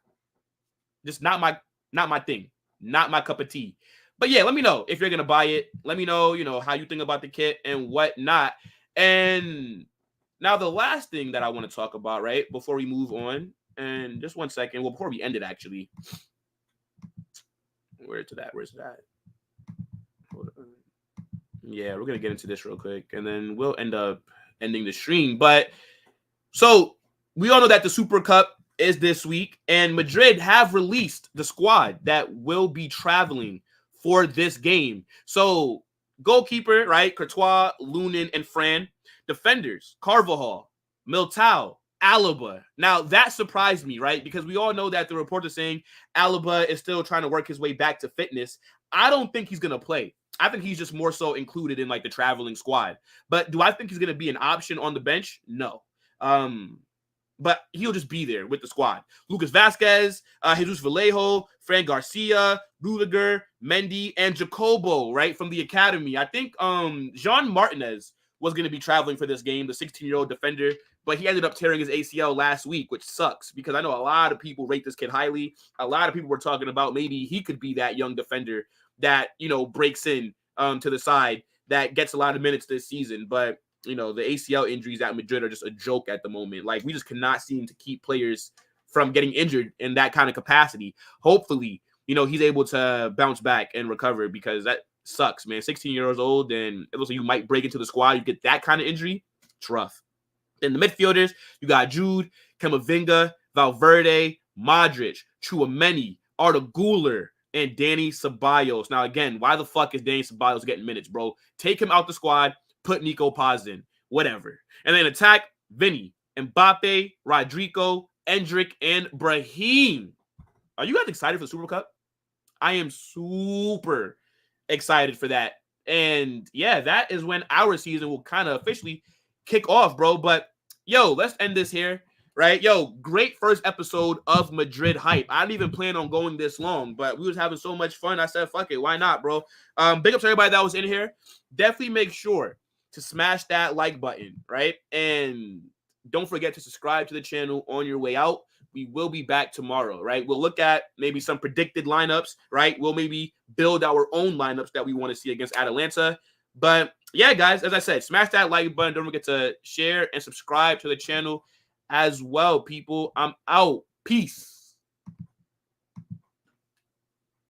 Just not my thing. Not my cup of tea. But yeah, let me know if you're gonna buy it. Let me know, you know, how you think about the kit and whatnot. And now the last thing that I want to talk about, right, before we move on, and just 1 second, well, before we end it, actually. Where's it at? Yeah, we're gonna get into this real quick, and then we'll end up ending the stream. But so we all know that the Super Cup is this week, and Madrid have released the squad that will be traveling for this game. So goalkeeper, right? Courtois, Lunin, and Fran. Defenders, Carvajal, Militao, Alaba. Now, that surprised me, right? Because we all know that the report is saying Alaba is still trying to work his way back to fitness. I don't think he's going to play. I think he's just more so included in, like, the traveling squad. But do I think he's going to be an option on the bench? No. But he'll just be there with the squad. Lucas Vazquez, Jesus Vallejo, Fran Garcia, Rudiger, Mendy, and Jacobo, right, from the academy. I think Jean Martinez was going to be traveling for this game, the 16-year-old defender, but he ended up tearing his ACL last week, which sucks because I know a lot of people rate this kid highly. A lot of people were talking about maybe he could be that young defender that, you know, breaks in to the side that gets a lot of minutes this season. But you know, the ACL injuries at Madrid are just a joke at the moment. Like, we just cannot seem to keep players from getting injured in that kind of capacity. Hopefully, you know, he's able to bounce back and recover because that sucks, man. 16 years old, and it looks like you might break into the squad. You get that kind of injury, it's rough. Then the midfielders, you got Jude, Camavinga, Valverde, Modric, Tchouameni, Arda Güler, and Danny Ceballos. Now, again, why the fuck is Danny Ceballos getting minutes, bro? Take him out the squad. Put Nico Paz in, whatever. And then attack Vini, Mbappe, Rodrygo, Endrick, and Brahim. Are you guys excited for the Super Cup? I am super excited for that. And yeah, that is when our season will kind of officially kick off, bro. But yo, let's end this here, right? Yo, great first episode of Madrid Hype. I didn't even plan on going this long, but we was having so much fun. I said, fuck it, why not, bro? Big up to everybody that was in here. Definitely make sure to smash that like button, right? And don't forget to subscribe to the channel on your way out. We will be back tomorrow, right? We'll look at maybe some predicted lineups, right? We'll maybe build our own lineups that we want to see against Atalanta. But yeah, guys, as I said, smash that like button. Don't forget to share and subscribe to the channel as well, people. I'm out. Peace.